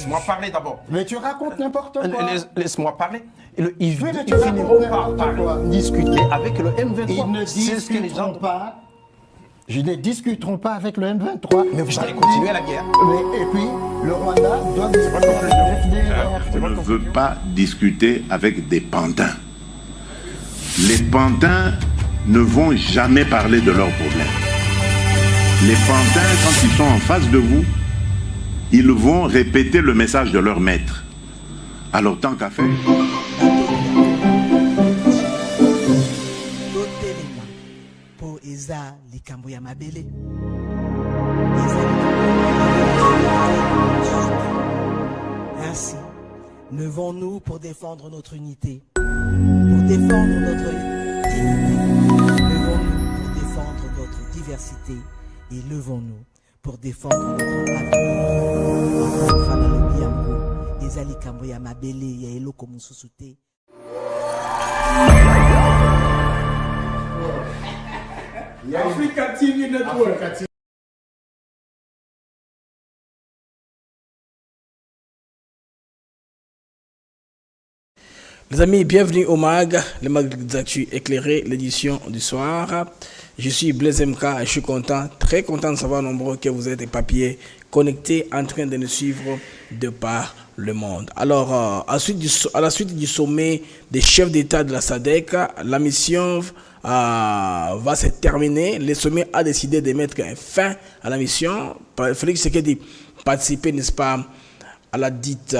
Laisse-moi parler d'abord. Mais tu racontes n'importe quoi. Laisse-moi parler. Ils tu finiront racontes par discuter avec le M23. Ils ne discuteront pas. Je ne discuteront pas avec le M23. Mais vous allez continuer la guerre. Et puis, le Rwanda doit discuter avec le FDLR. Je ne veux pas discuter avec des pantins. Les pantins ne vont jamais parler de leurs problèmes. Les pantins, quand ils sont en face de vous, ils vont répéter le message de leur maître. Alors, tant qu'à faire... Ainsi, levons-nous pour défendre notre unité, pour défendre notre dignité. Levons-nous pour défendre notre diversité et levons-nous pour défendre notre avenir. Africa TV Network. Les amis, bienvenue au MAG, le MAG d'actu éclairé, l'édition du soir. Je suis Blaise MK et je suis content, très content de savoir nombreux que vous êtes des papiers connectés en train de nous suivre de par le monde. Alors, à la suite du sommet des chefs d'État de la SADC, la mission va se terminer. Le sommet a décidé de mettre fin à la mission. Félix Tshisekedi participer, n'est-ce pas, à la dite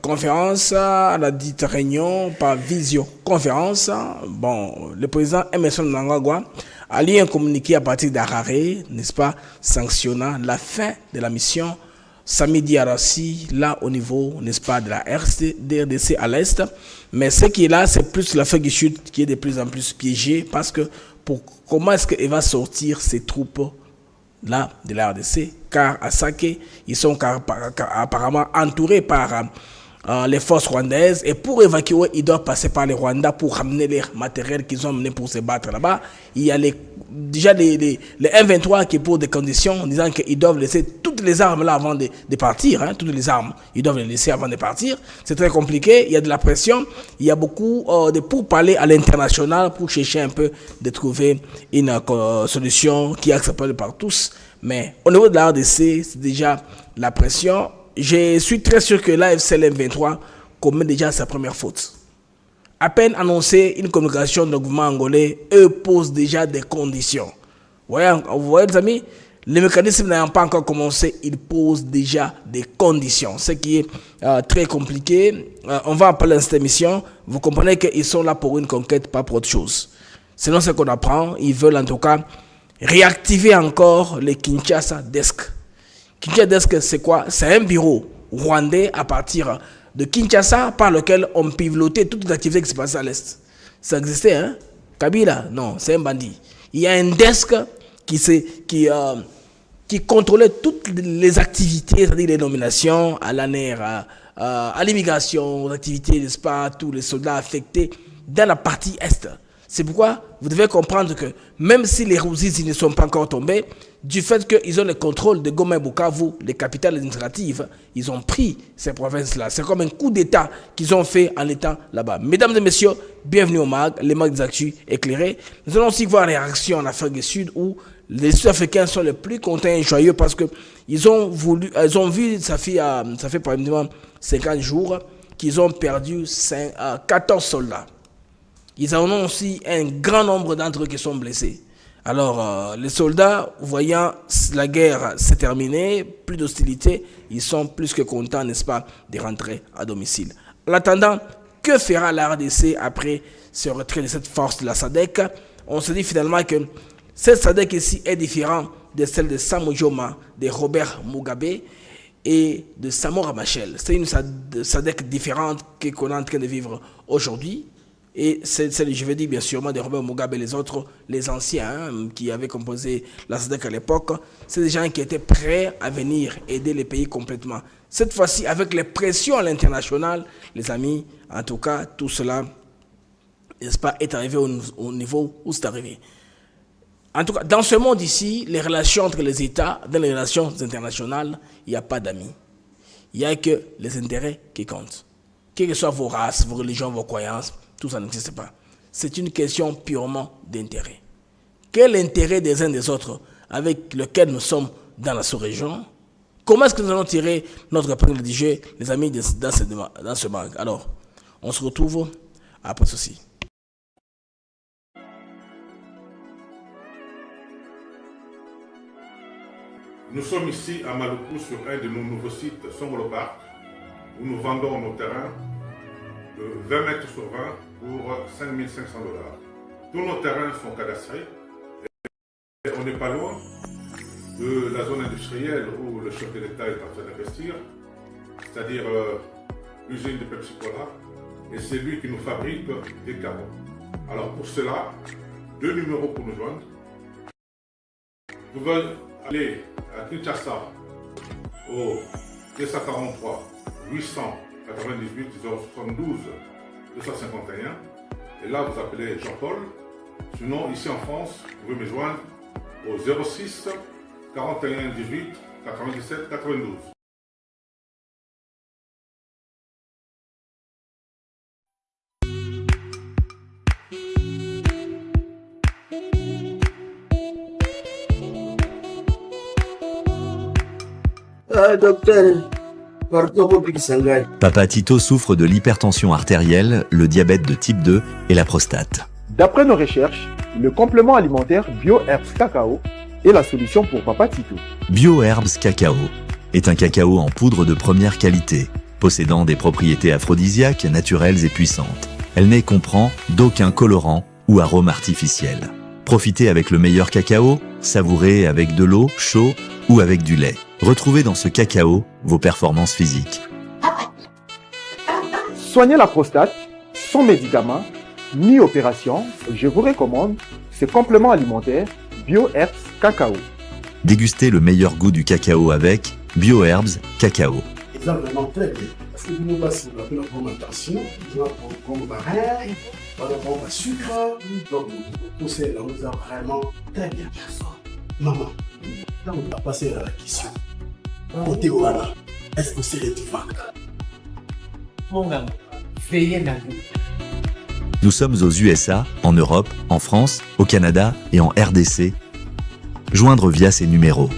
conférence, à la dite réunion par visioconférence. Bon, le président Emmerson Mnangagwa a lu un communiqué à partir d'Harare, n'est-ce pas, sanctionnant la fin de la mission Samedi Arassi, là au niveau, n'est-ce pas, de la RDC à l'Est. Mais ce qui est là, c'est plus l'Afrique du Sud qui est de plus en plus piégée parce que comment est-ce qu'elle va sortir ces troupes là de la RDC, car à Sake, ils sont apparemment entourés par les forces rwandaises, et pour évacuer, ils doivent passer par les Rwandais pour ramener les matériels qu'ils ont amenés pour se battre là-bas. Il y a déjà les M23 qui posent des conditions en disant qu'ils doivent laisser toutes les armes là avant de partir, hein, toutes les armes, ils doivent les laisser avant de partir. C'est très compliqué, il y a de la pression, il y a beaucoup de pourparlers à l'international pour chercher un peu de trouver une solution qui est acceptable par tous. Mais au niveau de la RDC, c'est déjà la pression. Je suis très sûr que l'AFCL M23 commet déjà sa première faute. À peine annoncé une communication du gouvernement angolais, eux posent déjà des conditions. Vous voyez les amis, le mécanisme n'ayant pas encore commencé, ils posent déjà des conditions, ce qui est très compliqué. On va en parler dans cette émission. Vous comprenez qu'ils sont là pour une conquête, pas pour autre chose. Selon ce qu'on apprend, ils veulent en tout cas réactiver encore les Kinshasa Desk. Kinshasa Desk, c'est quoi? C'est un bureau rwandais à partir de Kinshasa par lequel on pilotait toutes les activités qui se passaient à l'Est. Ça existait, hein? Kabila? Non, c'est un bandit. Il y a un desk qui contrôlait toutes les activités, c'est-à-dire les nominations à l'ANER, à l'immigration, aux activités, n'est-ce pas, tous les soldats affectés dans la partie Est. C'est pourquoi vous devez comprendre que même si les Ruzizi ne sont pas encore tombés, du fait qu'ils ont le contrôle de Goma et Bukavu, les capitales administratives, ils ont pris ces provinces-là. C'est comme un coup d'État qu'ils ont fait en étant là-bas. Mesdames et messieurs, bienvenue au MAG, les MAG des actus éclairés. Nous allons aussi voir les réactions en Afrique du Sud où les Sud-Africains sont les plus contents et joyeux parce qu'ils ont vu, ça fait par exemple 50 jours, qu'ils ont perdu 14 soldats. Ils en ont aussi un grand nombre d'entre eux qui sont blessés. Alors, les soldats, voyant la guerre s'est terminée, plus d'hostilité, ils sont plus que contents, n'est-ce pas, de rentrer à domicile. En attendant, que fera la RDC après ce retrait de cette force de la SADC? On se dit finalement que cette SADC ici est différente de celle de Sam Nujoma, de Robert Mugabe et de Samora Machel. C'est une SADC différente qu'on est en train de vivre aujourd'hui. Et je veux dire bien sûr de Robert Mugabe et les autres, les anciens qui avaient composé la SADC à l'époque, c'est des gens qui étaient prêts à venir aider les pays complètement. Cette fois-ci, avec les pressions à l'international, les amis, en tout cas, tout cela, n'est-ce pas, est arrivé au niveau où c'est arrivé. En tout cas, dans ce monde ici, les relations entre les États, dans les relations internationales, il n'y a pas d'amis. Il n'y a que les intérêts qui comptent. Quelles que soient vos races, vos religions, vos croyances, tout ça n'existe pas. C'est une question purement d'intérêt. Quel intérêt des uns des autres avec lequel nous sommes dans la sous-région? Comment est-ce que nous allons tirer notre épingle du jeu, les amis, dans ce mag? Alors, on se retrouve après ceci. Nous sommes ici à Maluku sur un de nos nouveaux sites, Songolo Park, où nous vendons nos terrains de 20 mètres sur 20 pour 5 500 $. Tous nos terrains sont cadastrés et on n'est pas loin de la zone industrielle où le chef de l'État est en train d'investir, c'est-à-dire l'usine de Pepsi Cola, et c'est lui qui nous fabrique des carreaux. Alors pour cela, 2 numéros pour nous joindre. Vous pouvez aller à Kinshasa au 243 898 072 251 et là vous appelez Jean-Paul. Sinon ici en France, vous pouvez me joindre au 06 41 18 97 92. Docteur, Papa Tito souffre de l'hypertension artérielle, le diabète de type 2 et la prostate. D'après nos recherches, le complément alimentaire BioHerbs Cacao est la solution pour Papa Tito. BioHerbs Cacao est un cacao en poudre de première qualité, possédant des propriétés aphrodisiaques, naturelles et puissantes. Elle n'est comprend d'aucun colorant ou arôme artificiel. Profitez avec le meilleur cacao, savourez avec de l'eau, chaud ou avec du lait. Retrouvez dans ce cacao vos performances physiques. Soignez la prostate sans médicaments ni opération, je vous recommande ce complément alimentaire BioHerbs Cacao. Dégustez le meilleur goût du cacao avec BioHerbs Cacao. C'est vraiment très bien. Parce que nous passons la fermentation, nous avons comme baril, nous avons le sucre, donc tout ça, là, nous avons vraiment très bien. Maman, là, on va passer à la question. Côté Ouana, est-ce que c'est les Mon gars, veillez dans vous. Nous sommes aux USA, en Europe, en France, au Canada et en RDC. Joindre via ces numéros.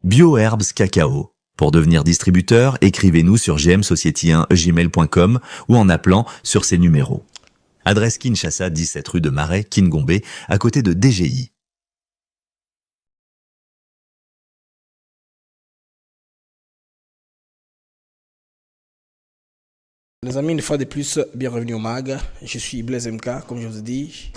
BioHerbs Cacao. Pour devenir distributeur, écrivez-nous sur gmsociety1gmail.com ou en appelant sur ces numéros. Adresse Kinshasa, 17 rue de Marais, Kingombe, à côté de DGI. Les amis, une fois de plus, bienvenue au MAG. Je suis Blaise MK, comme je vous ai dit.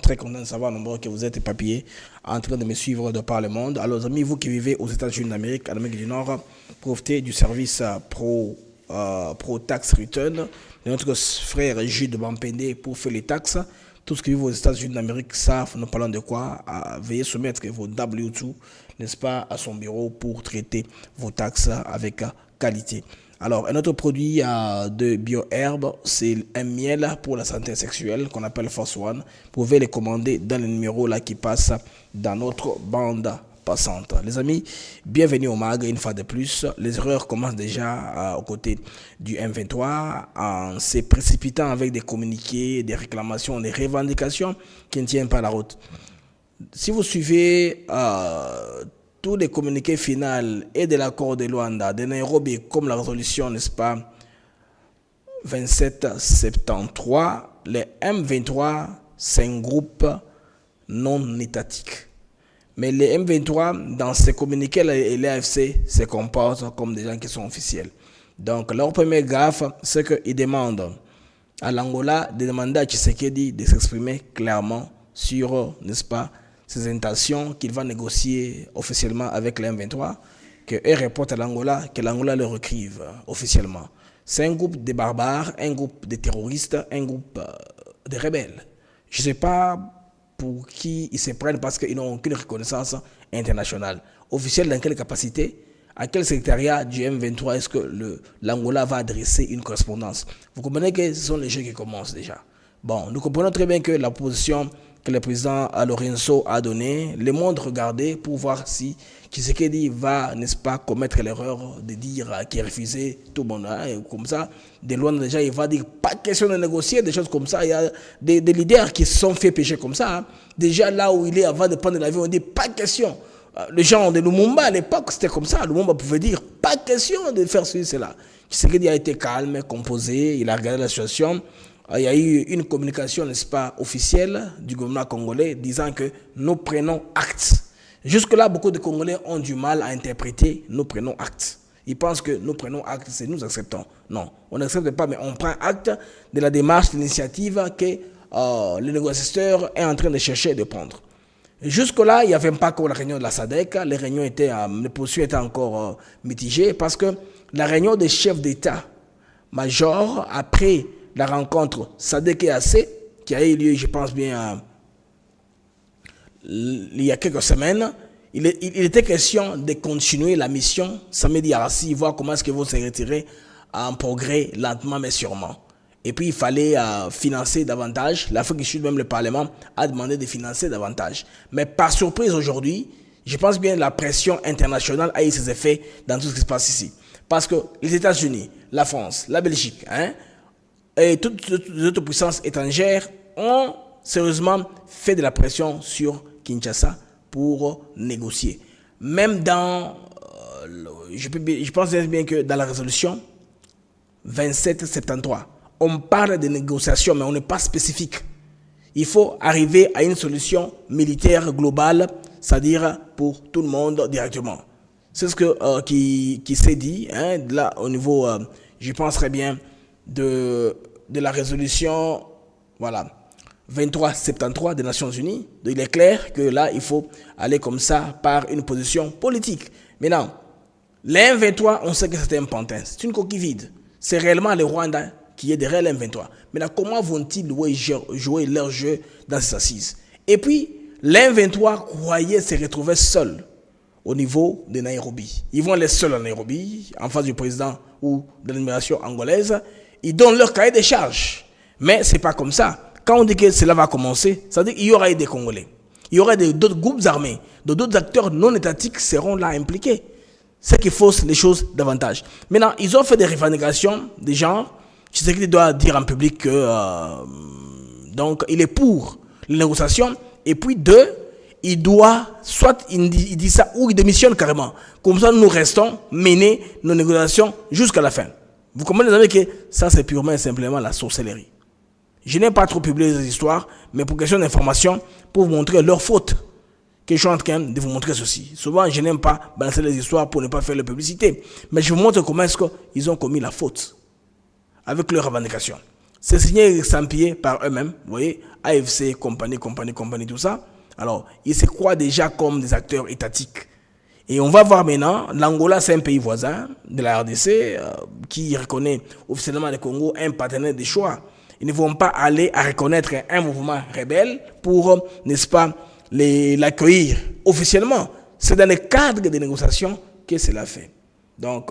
Très content de savoir nombreux que vous êtes éparpillés en train de me suivre de par le monde. Alors, les amis, vous qui vivez aux États-Unis d'Amérique, en Amérique du Nord, profitez du service Pro Tax Return de notre frère Jude Bampende pour faire les taxes. Tous ceux qui vivent aux États-Unis d'Amérique savent, nous parlons de quoi. Veuillez soumettre vos W2, n'est-ce pas, à son bureau pour traiter vos taxes avec qualité. Alors, un autre produit de BioHerb, c'est un miel pour la santé sexuelle qu'on appelle Force One. Vous pouvez les commander dans le numéro là qui passe dans notre bande passante. Les amis, bienvenue au MAG une fois de plus. Les erreurs commencent déjà aux côtés du M23 en se précipitant avec des communiqués, des réclamations, des revendications qui ne tiennent pas la route. Si vous suivez tous les communiqués finaux et de l'accord de Luanda, de Nairobi, comme la résolution, n'est-ce pas, 2773, les M23, c'est un groupe non étatique. Mais les M23, dans ces communiqués, et l'AFC se comportent comme des gens qui sont officiels. Donc, leur premier gaffe, c'est qu'ils demandent à l'Angola de demander à Tshisekedi de s'exprimer clairement sur, n'est-ce pas, ses intentions qu'il va négocier officiellement avec les M23, qu'eux reportent à l'Angola, que l'Angola le recrive officiellement. C'est un groupe de barbares, un groupe de terroristes, un groupe de rebelles. Je ne sais pas pour qui ils se prennent parce qu'ils n'ont aucune reconnaissance internationale. Officielle dans quelle capacité? À quel secrétariat du M23 est-ce que l'Angola va adresser une correspondance? Vous comprenez que ce sont les jeux qui commencent déjà. Bon, nous comprenons très bien que la position que le président Lorenzo a donnée, le monde regardait pour voir si Tshisekedi va, n'est-ce pas, commettre l'erreur de dire qu'il a refusé tout le monde. Hein, comme ça, de loin déjà, il va dire pas question de négocier, des choses comme ça. Il y a des leaders qui se sont fait pécher comme ça. Hein. Déjà là où il est avant de prendre l'avion, on dit pas question. Les gens de Lumumba à l'époque, c'était comme ça. Lumumba pouvait dire pas question de faire ceci, cela. Tshisekedi a été calme, composé, il a regardé la situation. Il y a eu une communication, n'est-ce pas, officielle du gouvernement congolais disant que nous prenons acte. Jusque-là, beaucoup de Congolais ont du mal à interpréter « nous prenons acte ». Ils pensent que nous prenons acte, c'est nous acceptons. Non, on n'accepte pas, mais on prend acte de la démarche, de l'initiative que le négociateur est en train de chercher de prendre. Jusque-là, il n'y avait pas encore la réunion de la SADC. Les positions étaient encore mitigées parce que la réunion des chefs d'État-major, après la rencontre SADC et AC, qui a eu lieu, je pense bien, il y a quelques semaines, il était question de continuer la mission Samedi Arassi, voir comment est-ce qu'ils vont se retirer en progrès lentement mais sûrement. Et puis il fallait financer davantage. L'Afrique du Sud, même le Parlement, a demandé de financer davantage. Mais par surprise aujourd'hui, je pense bien que la pression internationale a eu ses effets dans tout ce qui se passe ici. Parce que les États-Unis, la France, la Belgique, et toutes les autres puissances étrangères ont sérieusement fait de la pression sur Kinshasa pour négocier. Même dans, je pense bien que dans la résolution 2773, on parle de négociations, mais on n'est pas spécifique. Il faut arriver à une solution militaire globale, c'est-à-dire pour tout le monde directement. C'est ce qui s'est dit, là, au niveau, je pense très bien, de la résolution, voilà, 2373 des Nations Unies. Il est clair que là, il faut aller comme ça par une position politique. Maintenant, les M23, on sait que c'était un pantin. C'est une coquille vide. C'est réellement le Rwanda qui est derrière les M23. Maintenant, comment vont-ils jouer leur jeu dans ces assises? Et puis, les M23 croyaient se retrouver seuls au niveau de Nairobi. Ils vont aller seuls à Nairobi, en face du président ou de l'administration angolaise. Ils donnent leur cahier des charges. Mais ce n'est pas comme ça. Quand on dit que cela va commencer, ça veut dire qu'il y aura des Congolais. Il y aura d'autres groupes armés, d'autres acteurs non étatiques seront là impliqués. C'est qui fausse les choses davantage. Maintenant, ils ont fait des revendications des gens. Je sais qu'il doit dire en public que donc il est pour les négociations. Et puis deux, il doit, soit il dit ça ou il démissionne carrément. Comme ça, nous restons mener nos négociations jusqu'à la fin. Vous comprenez, les amis, que ça c'est purement et simplement la sorcellerie. Je n'ai pas trop publié ces histoires, mais pour question d'information, pour vous montrer leur faute, que je suis en train de vous montrer ceci. Souvent, je n'aime pas balancer les histoires pour ne pas faire la publicité, mais je vous montre comment est-ce qu'ils ont commis la faute avec leurs revendications. C'est signé et estampillé par eux-mêmes, vous voyez, AFC, compagnie, tout ça. Alors, ils se croient déjà comme des acteurs étatiques. Et on va voir maintenant, l'Angola, c'est un pays voisin de la RDC qui reconnaît officiellement le Congo un partenaire de choix. Ils ne vont pas aller à reconnaître un mouvement rebelle pour, n'est-ce pas, l'accueillir officiellement. C'est dans le cadre des négociations que cela fait. Donc,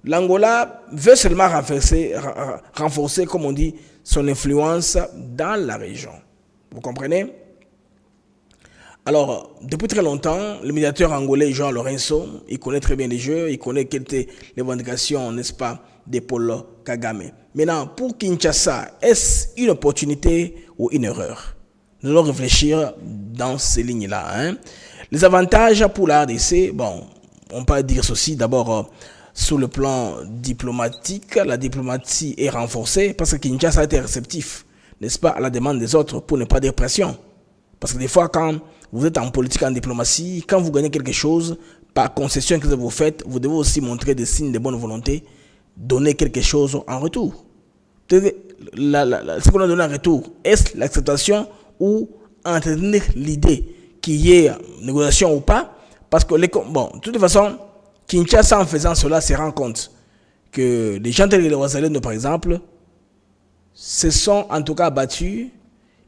l'Angola veut seulement renforcer, comme on dit, son influence dans la région. Vous comprenez? Alors, depuis très longtemps, le médiateur angolais João Lourenço, il connaît très bien les jeux, il connaît quelles étaient les revendications, n'est-ce pas, de Paul Kagame. Maintenant, pour Kinshasa, est-ce une opportunité ou une erreur? Nous allons réfléchir dans ces lignes-là. Les avantages pour la RDC, bon, on peut dire ceci d'abord sur le plan diplomatique. La diplomatie est renforcée parce que Kinshasa a été réceptif, n'est-ce pas, à la demande des autres pour ne pas dire pression. Parce que des fois, quand vous êtes en politique, en diplomatie, quand vous gagnez quelque chose, par concession que vous faites, vous devez aussi montrer des signes de bonne volonté, donner quelque chose en retour. Ce qu'on a donné en retour, est-ce l'acceptation ou entretenir l'idée qu'il y ait négociation ou pas? Parce que, bon, de toute façon, Kinshasa, en faisant cela, se rend compte que les gens tels que les Ouazalendo, par exemple, se sont en tout cas battus.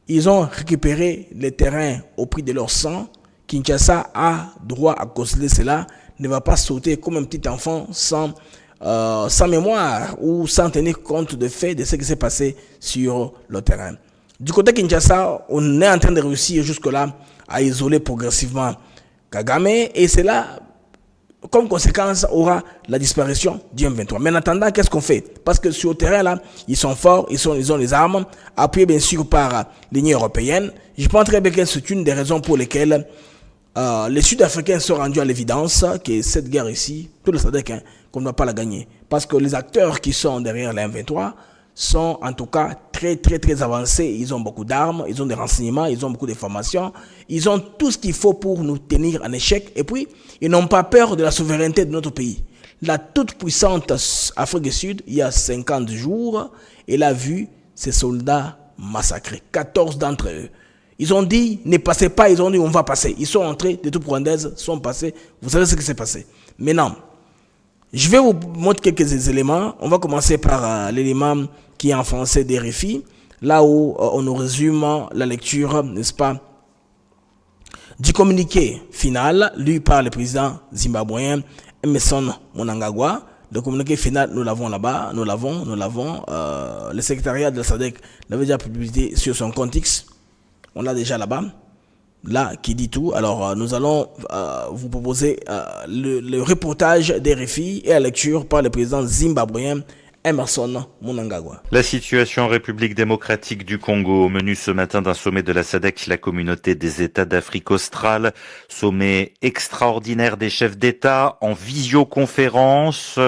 Ils ont récupéré les terrains au prix de leur sang. Kinshasa a droit à considérer cela ne va pas sauter comme un petit enfant sans mémoire ou sans tenir compte de fait de ce qui s'est passé sur le terrain. Du côté Kinshasa, on est en train de réussir jusque-là à isoler progressivement Kagame et c'est là, comme conséquence, aura la disparition du M23. Mais en attendant, qu'est-ce qu'on fait? Parce que sur le terrain, là, ils sont forts, ils ont les armes, appuyés bien sûr par l'Union européenne. Je pense très bien que c'est une des raisons pour lesquelles les Sud-Africains sont rendus à l'évidence que cette guerre ici, tout le SADC, qu'on ne va pas la gagner. Parce que les acteurs qui sont derrière la M23 sont en tout cas très très très avancés. Ils ont beaucoup d'armes, ils ont des renseignements, ils ont beaucoup d'informations. Ils ont tout ce qu'il faut pour nous tenir en échec. Et puis, ils n'ont pas peur de la souveraineté de notre pays. La toute puissante Afrique du Sud, il y a 50 jours, elle a vu ses soldats massacrés. 14 d'entre eux. Ils ont dit, ne passez pas, ils ont dit, on va passer. Ils sont entrés, des troupes rwandaises sont passées. Vous savez ce qui s'est passé. Maintenant, je vais vous montrer quelques éléments. On va commencer par l'élément qui est en français des RFI, là où on nous résume la lecture, n'est-ce pas, du communiqué final, lu par le président zimbabwéen Emmerson Mnangagwa. Le communiqué final, nous l'avons là-bas, nous l'avons. Le secrétariat de la SADC l'avait déjà publié sur son compte X. On l'a déjà là-bas. Là, qui dit tout. Alors, nous allons vous proposer le reportage des RFI et la lecture par le président zimbabwéen Emmerson Mnangagwa. La situation en République démocratique du Congo, au menu ce matin d'un sommet de la SADC, la communauté des États d'Afrique australe, sommet extraordinaire des chefs d'État en visioconférence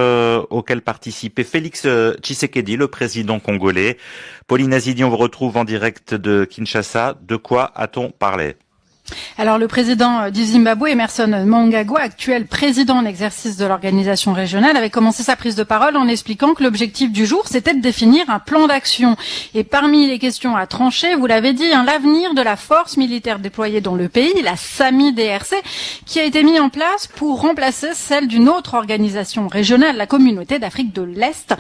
auquel participait Félix Tshisekedi, le président congolais. Pauline Azidi, on vous retrouve en direct de Kinshasa. De quoi a-t-on parlé ? Alors le président du Zimbabwe, Emmerson Mnangagwa, actuel président en exercice de l'organisation régionale, avait commencé sa prise de parole en expliquant que l'objectif du jour, c'était de définir un plan d'action. Et parmi les questions à trancher, vous l'avez dit, l'avenir de la force militaire déployée dans le pays, la SAMI-DRC, qui a été mise en place pour remplacer celle d'une autre organisation régionale, la communauté d'Afrique de l'Est,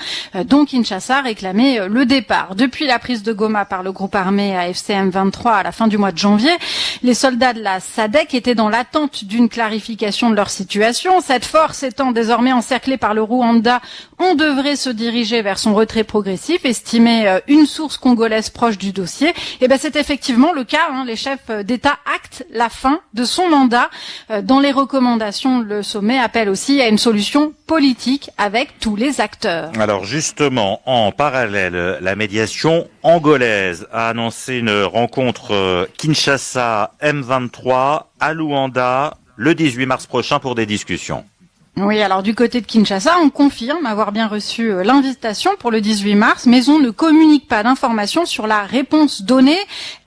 dont Kinshasa réclamait le départ. Depuis la prise de Goma par le groupe armé AFC M23 à la fin du mois de janvier, les soldats de la SADC étaient dans l'attente d'une clarification de leur situation. Cette force étant désormais encerclée par le Rwanda, on devrait se diriger vers son retrait progressif, estimait une source congolaise proche du dossier. Et c'est effectivement le cas. Les chefs d'État actent la fin de son mandat. Dans les recommandations, le sommet appelle aussi à une solution politique avec tous les acteurs. Alors justement, en parallèle, la médiation angolaise a annoncé une rencontre Kinshasa M23 à Luanda le 18 mars prochain pour des discussions. Oui, alors du côté de Kinshasa, on confirme avoir bien reçu l'invitation pour le 18 mars, mais on ne communique pas d'informations sur la réponse donnée.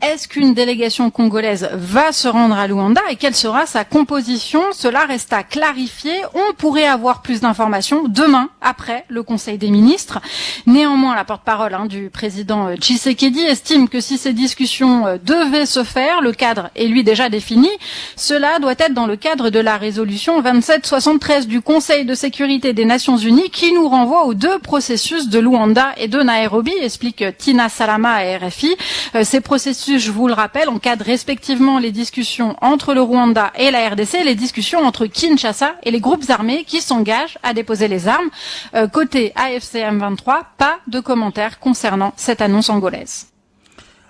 Est-ce qu'une délégation congolaise va se rendre à Luanda et quelle sera sa composition? Cela reste à clarifier. On pourrait avoir plus d'informations demain, après le Conseil des ministres. Néanmoins, la porte-parole du président Tshisekedi estime que si ces discussions devaient se faire, le cadre est lui déjà défini. Cela doit être dans le cadre de la résolution 2773 du Conseil de sécurité des Nations Unies qui nous renvoie aux deux processus de Luanda et de Nairobi, explique Tina Salama à RFI. Ces processus, je vous le rappelle, encadrent respectivement les discussions entre le Rwanda et la RDC, les discussions entre Kinshasa et les groupes armés qui s'engagent à déposer les armes. Côté AFC M23, pas de commentaires concernant cette annonce angolaise.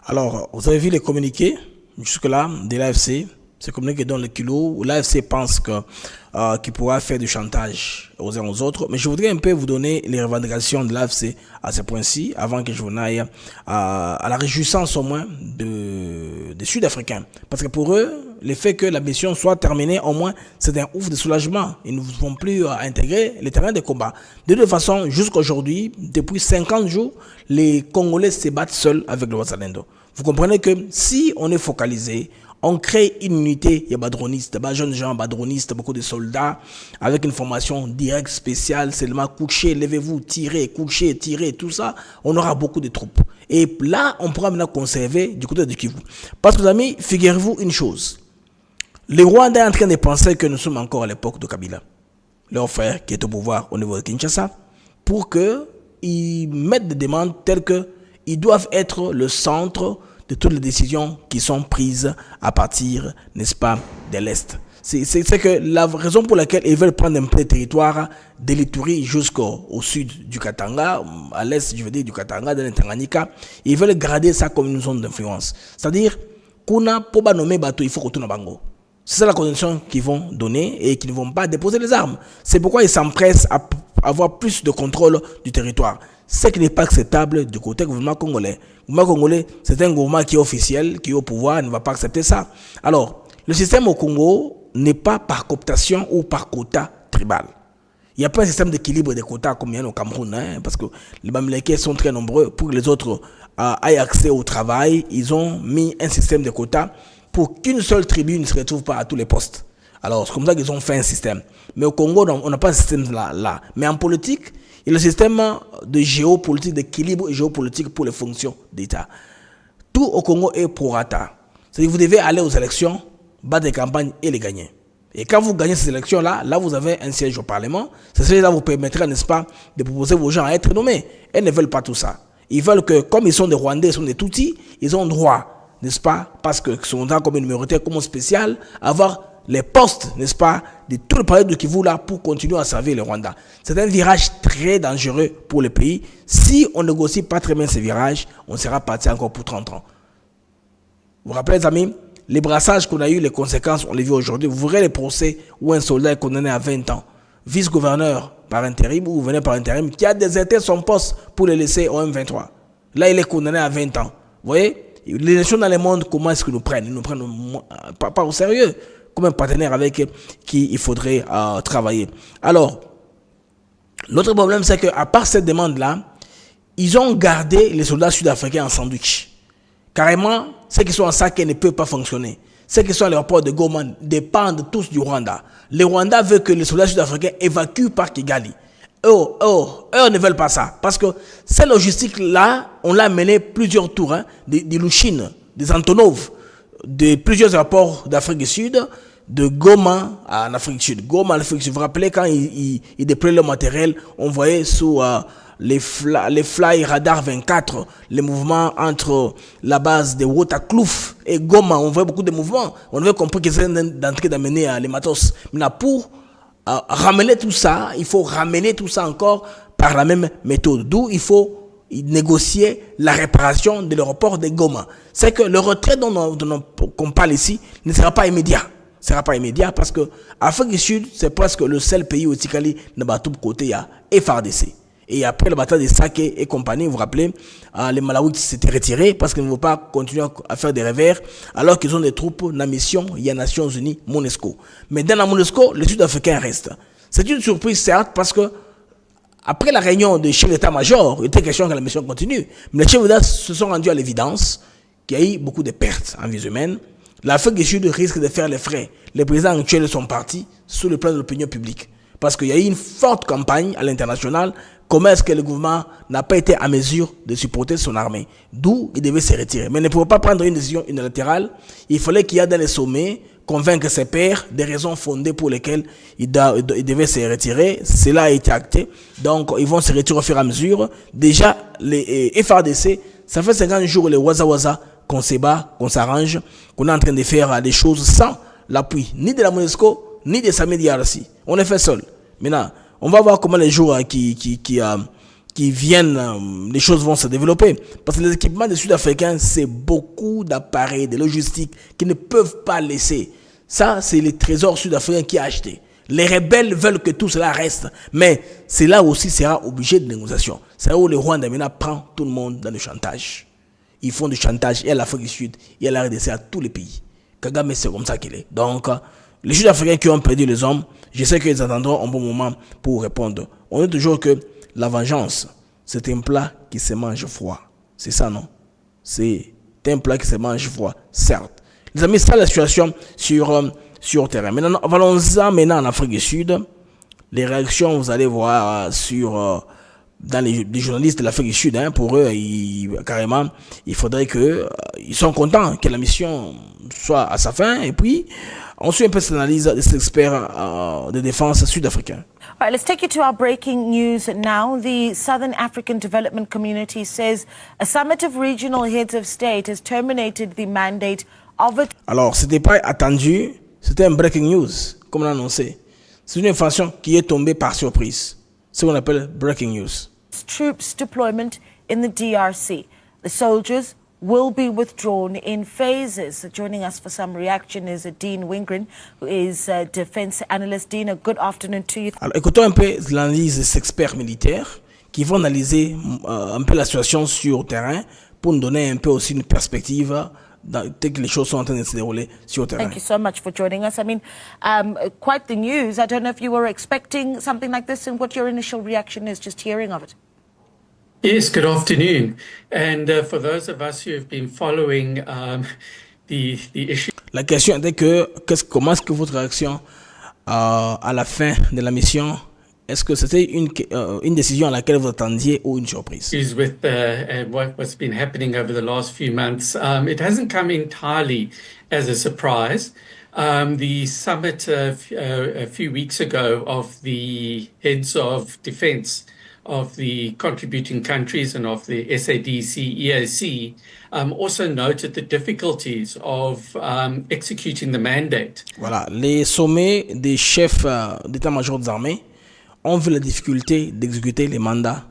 Alors, vous avez vu les communiqués jusque-là de l'AFC. C'est communiqué dans le kilo où l'AFC pense qu'il pourra faire du chantage aux uns aux autres. Mais je voudrais un peu vous donner les revendications de l'AFC à ce point-ci, avant que je vous n'aille à la réjouissance au moins des Sud-Africains. Parce que pour eux, le fait que la mission soit terminée, au moins, c'est un ouf de soulagement. Ils ne vont plus intégrer les terrains de combat. De toute façon, jusqu'à aujourd'hui, depuis 50 jours, les Congolais se battent seuls avec le Wazalendo. Vous comprenez que si on est focalisé, on crée une unité, il y a badronistes, jeunes gens badronistes, beaucoup de soldats, avec une formation directe spéciale, seulement coucher, levez-vous, tirez, coucher, tirez, tout ça, on aura beaucoup de troupes. Et là, on pourra maintenant conserver du côté du Kivu. Parce que, les amis, figurez-vous une chose. Les Rwandais sont en train de penser que nous sommes encore à l'époque de Kabila, leur frère qui est au pouvoir au niveau de Kinshasa, pour qu'ils mettent des demandes telles qu'ils doivent être le centre de toutes les décisions qui sont prises à partir, n'est-ce pas, de l'Est. C'est que la raison pour laquelle ils veulent prendre un peu de territoire de l'Ituri jusqu'au sud du Katanga, à l'est, je veux dire, du Katanga, dans le Tanganyika, ils veulent garder ça comme une zone d'influence. C'est-à-dire, Kuna, pour nommer Bato, il faut qu'on tourne Bango. C'est ça la condition qu'ils vont donner et qu'ils ne vont pas déposer les armes. C'est pourquoi ils s'empressent à avoir plus de contrôle du territoire. Ce qui n'est pas acceptable du côté du gouvernement congolais. Le gouvernement congolais, c'est un gouvernement qui est officiel, qui est au pouvoir, ne va pas accepter ça. Alors, le système au Congo n'est pas par cooptation ou par quota tribal. Il n'y a pas un système d'équilibre des quotas comme il y a au Cameroun, hein, parce que les Bamilekés sont très nombreux. Pour que les autres aient accès au travail, ils ont mis un système de quotas pour qu'une seule tribu ne se retrouve pas à tous les postes. Alors, c'est comme ça qu'ils ont fait un système. Mais au Congo, on n'a pas ce système là. Mais en politique, il y a le système de géopolitique, d'équilibre géopolitique pour les fonctions d'État. Tout au Congo est pro rata. C'est-à-dire que vous devez aller aux élections, battre des campagnes et les gagner. Et quand vous gagnez ces élections-là, là vous avez un siège au Parlement. C'est cela vous permettra, n'est-ce pas, de proposer vos gens à être nommés. Elles ne veulent pas tout ça. Ils veulent que, comme ils sont des Rwandais, ils sont des Tutsis, ils ont droit, n'est-ce pas, parce que sont dans comme une minorité, comme spéciale, avoir les postes, n'est-ce pas, de tout le palais de Kivu là pour continuer à servir le Rwanda. C'est un virage très dangereux pour le pays. Si on ne négocie pas très bien ce virage, on sera parti encore pour 30 ans. Vous vous rappelez, les amis, les brassages qu'on a eu, les conséquences, on les vit aujourd'hui. Vous verrez les procès où un soldat est condamné à 20 ans, vice-gouverneur par intérim ou gouverneur par intérim, qui a déserté son poste pour le laisser au M23. Là, il est condamné à 20 ans. Vous voyez, les nations dans le monde, comment est-ce qu'ils nous prennent? Ils nous prennent pas au sérieux, comme un partenaire avec qui il faudrait travailler. Alors, l'autre problème, c'est qu'à part cette demande-là, ils ont gardé les soldats sud-africains en sandwich. Carrément, ceux qui sont en sac ne peuvent pas fonctionner. Ceux qui sont à l'aéroport de Goma dépendent tous du Rwanda. Le Rwanda veut que les soldats sud-africains évacuent par Kigali. Eux ne veulent pas ça. Parce que cette logistique-là, on l'a mené plusieurs tours, hein, des Louchines, des Antonov, de plusieurs aéroports d'Afrique du Sud, de Goma en Afrique du Sud. Goma en Afrique du Sud. Vous vous rappelez quand ils déployaient le matériel, on voyait sous les fly radar 24, les mouvements entre la base de Wotaklouf et Goma, on voyait beaucoup de mouvements. On avait compris qu'ils étaient d'entrer d'amener les matos. Maintenant, pour ramener tout ça, il faut ramener tout ça encore par la même méthode. D'où il faut négocier la réparation de l'aéroport de Goma. C'est que le retrait dont on parle ici ne sera pas immédiat. Ce ne sera pas immédiat parce que l'Afrique du Sud, c'est presque le seul pays où Tikali n'a pas tout côté, il y a FARDC. Et après la bataille de Saké et compagnie, vous vous rappelez, les Malawites s'étaient retirés parce qu'ils ne vont pas continuer à faire des revers alors qu'ils ont des troupes dans la mission, il y a Nations Unies, MONUSCO. Mais dans la MONUSCO, les Sud-Africains restent. C'est une surprise, certes, parce que après la réunion des chefs d'état-major, il était question que la mission continue. Mais les chefs d'État se sont rendus à l'évidence qu'il y a eu beaucoup de pertes en vie humaine. L'Afrique du Sud risque de faire les frais. Les présidents actuels sont partis sous le plan de l'opinion publique. Parce qu'il y a eu une forte campagne à l'international. Comment est-ce que le gouvernement n'a pas été à mesure de supporter son armée? D'où il devait se retirer. Mais il ne pouvait pas prendre une décision unilatérale. Il fallait qu'il y ait dans les sommets convaincre ses pairs des raisons fondées pour lesquelles il devait se retirer. Cela a été acté. Donc, ils vont se retirer au fur et à mesure. Déjà, les FARDC, ça fait 50 jours, les Waza qu'on se bat, qu'on s'arrange, qu'on est en train de faire des choses sans l'appui ni de la MONUSCO, ni de Samedi Yarasi. On les fait seul. Maintenant, on va voir comment les jours qui viennent, les choses vont se développer. Parce que les équipements des Sud-Africains, c'est beaucoup d'appareils, de logistique qu'ils ne peuvent pas laisser. Ça, c'est les trésors sud-africains qui ont acheté. Les rebelles veulent que tout cela reste. Mais c'est là aussi sera obligé de négociation. C'est là où le Rwanda maintenant prend tout le monde dans le chantage. Ils font du chantage et à l'Afrique du Sud et à la RDC, à tous les pays. Kagame, c'est comme ça qu'il est. Donc, les Sud-Africains qui ont perdu les hommes, je sais qu'ils attendront un bon moment pour répondre. On dit toujours que la vengeance, c'est un plat qui se mange froid. C'est ça, non? C'est un plat qui se mange froid, certes. Les amis, c'est la situation sur terrain. Maintenant, allons-en maintenant en Afrique du Sud. Les réactions, vous allez voir dans les journalistes de l'Afrique du Sud, hein, pour eux, carrément, il faudrait ils sont contents que la mission soit à sa fin. Et puis, on suit un peu cette analyse de cet expert de défense sud-africain. All right, let's take you to our breaking news now. The Southern African Development Community says a summit of regional heads of state has terminated the mandate of it. Alors, c'était pas attendu. C'était un breaking news, comme on l'a annoncé. C'est une information qui est tombée par surprise. C'est ce qu'on appelle breaking news. Troops deployment in the DRC. The soldiers will be withdrawn in phases. Joining us for some reaction is Dean Wingren, who is a defense analyst. Dean, a good afternoon to you. Alors, écoutons un peu l'analyse des experts militaires qui vont analyser un peu la situation sur le terrain pour nous donner un peu aussi une perspective dès que les choses sont en train de se dérouler sur le terrain. Thank you so much for joining us. I mean, quite the news. I don't know if you were expecting something like this and what your initial reaction is just hearing of it. Yes, good afternoon. And for those of us who have been following the issue. La question était comment est-ce que votre réaction à la fin de la mission, est-ce que c'était une décision à laquelle vous attendiez ou une surprise? With what's been happening over the last few months, it hasn't come entirely as a surprise. The summit a few weeks ago of the heads of defense of the contributing countries and of the SADC, EAC, also noted the difficulties of executing the mandate. Voilà, les sommets des chefs d'état-major des armées ont vu la difficulté d'exécuter les mandats,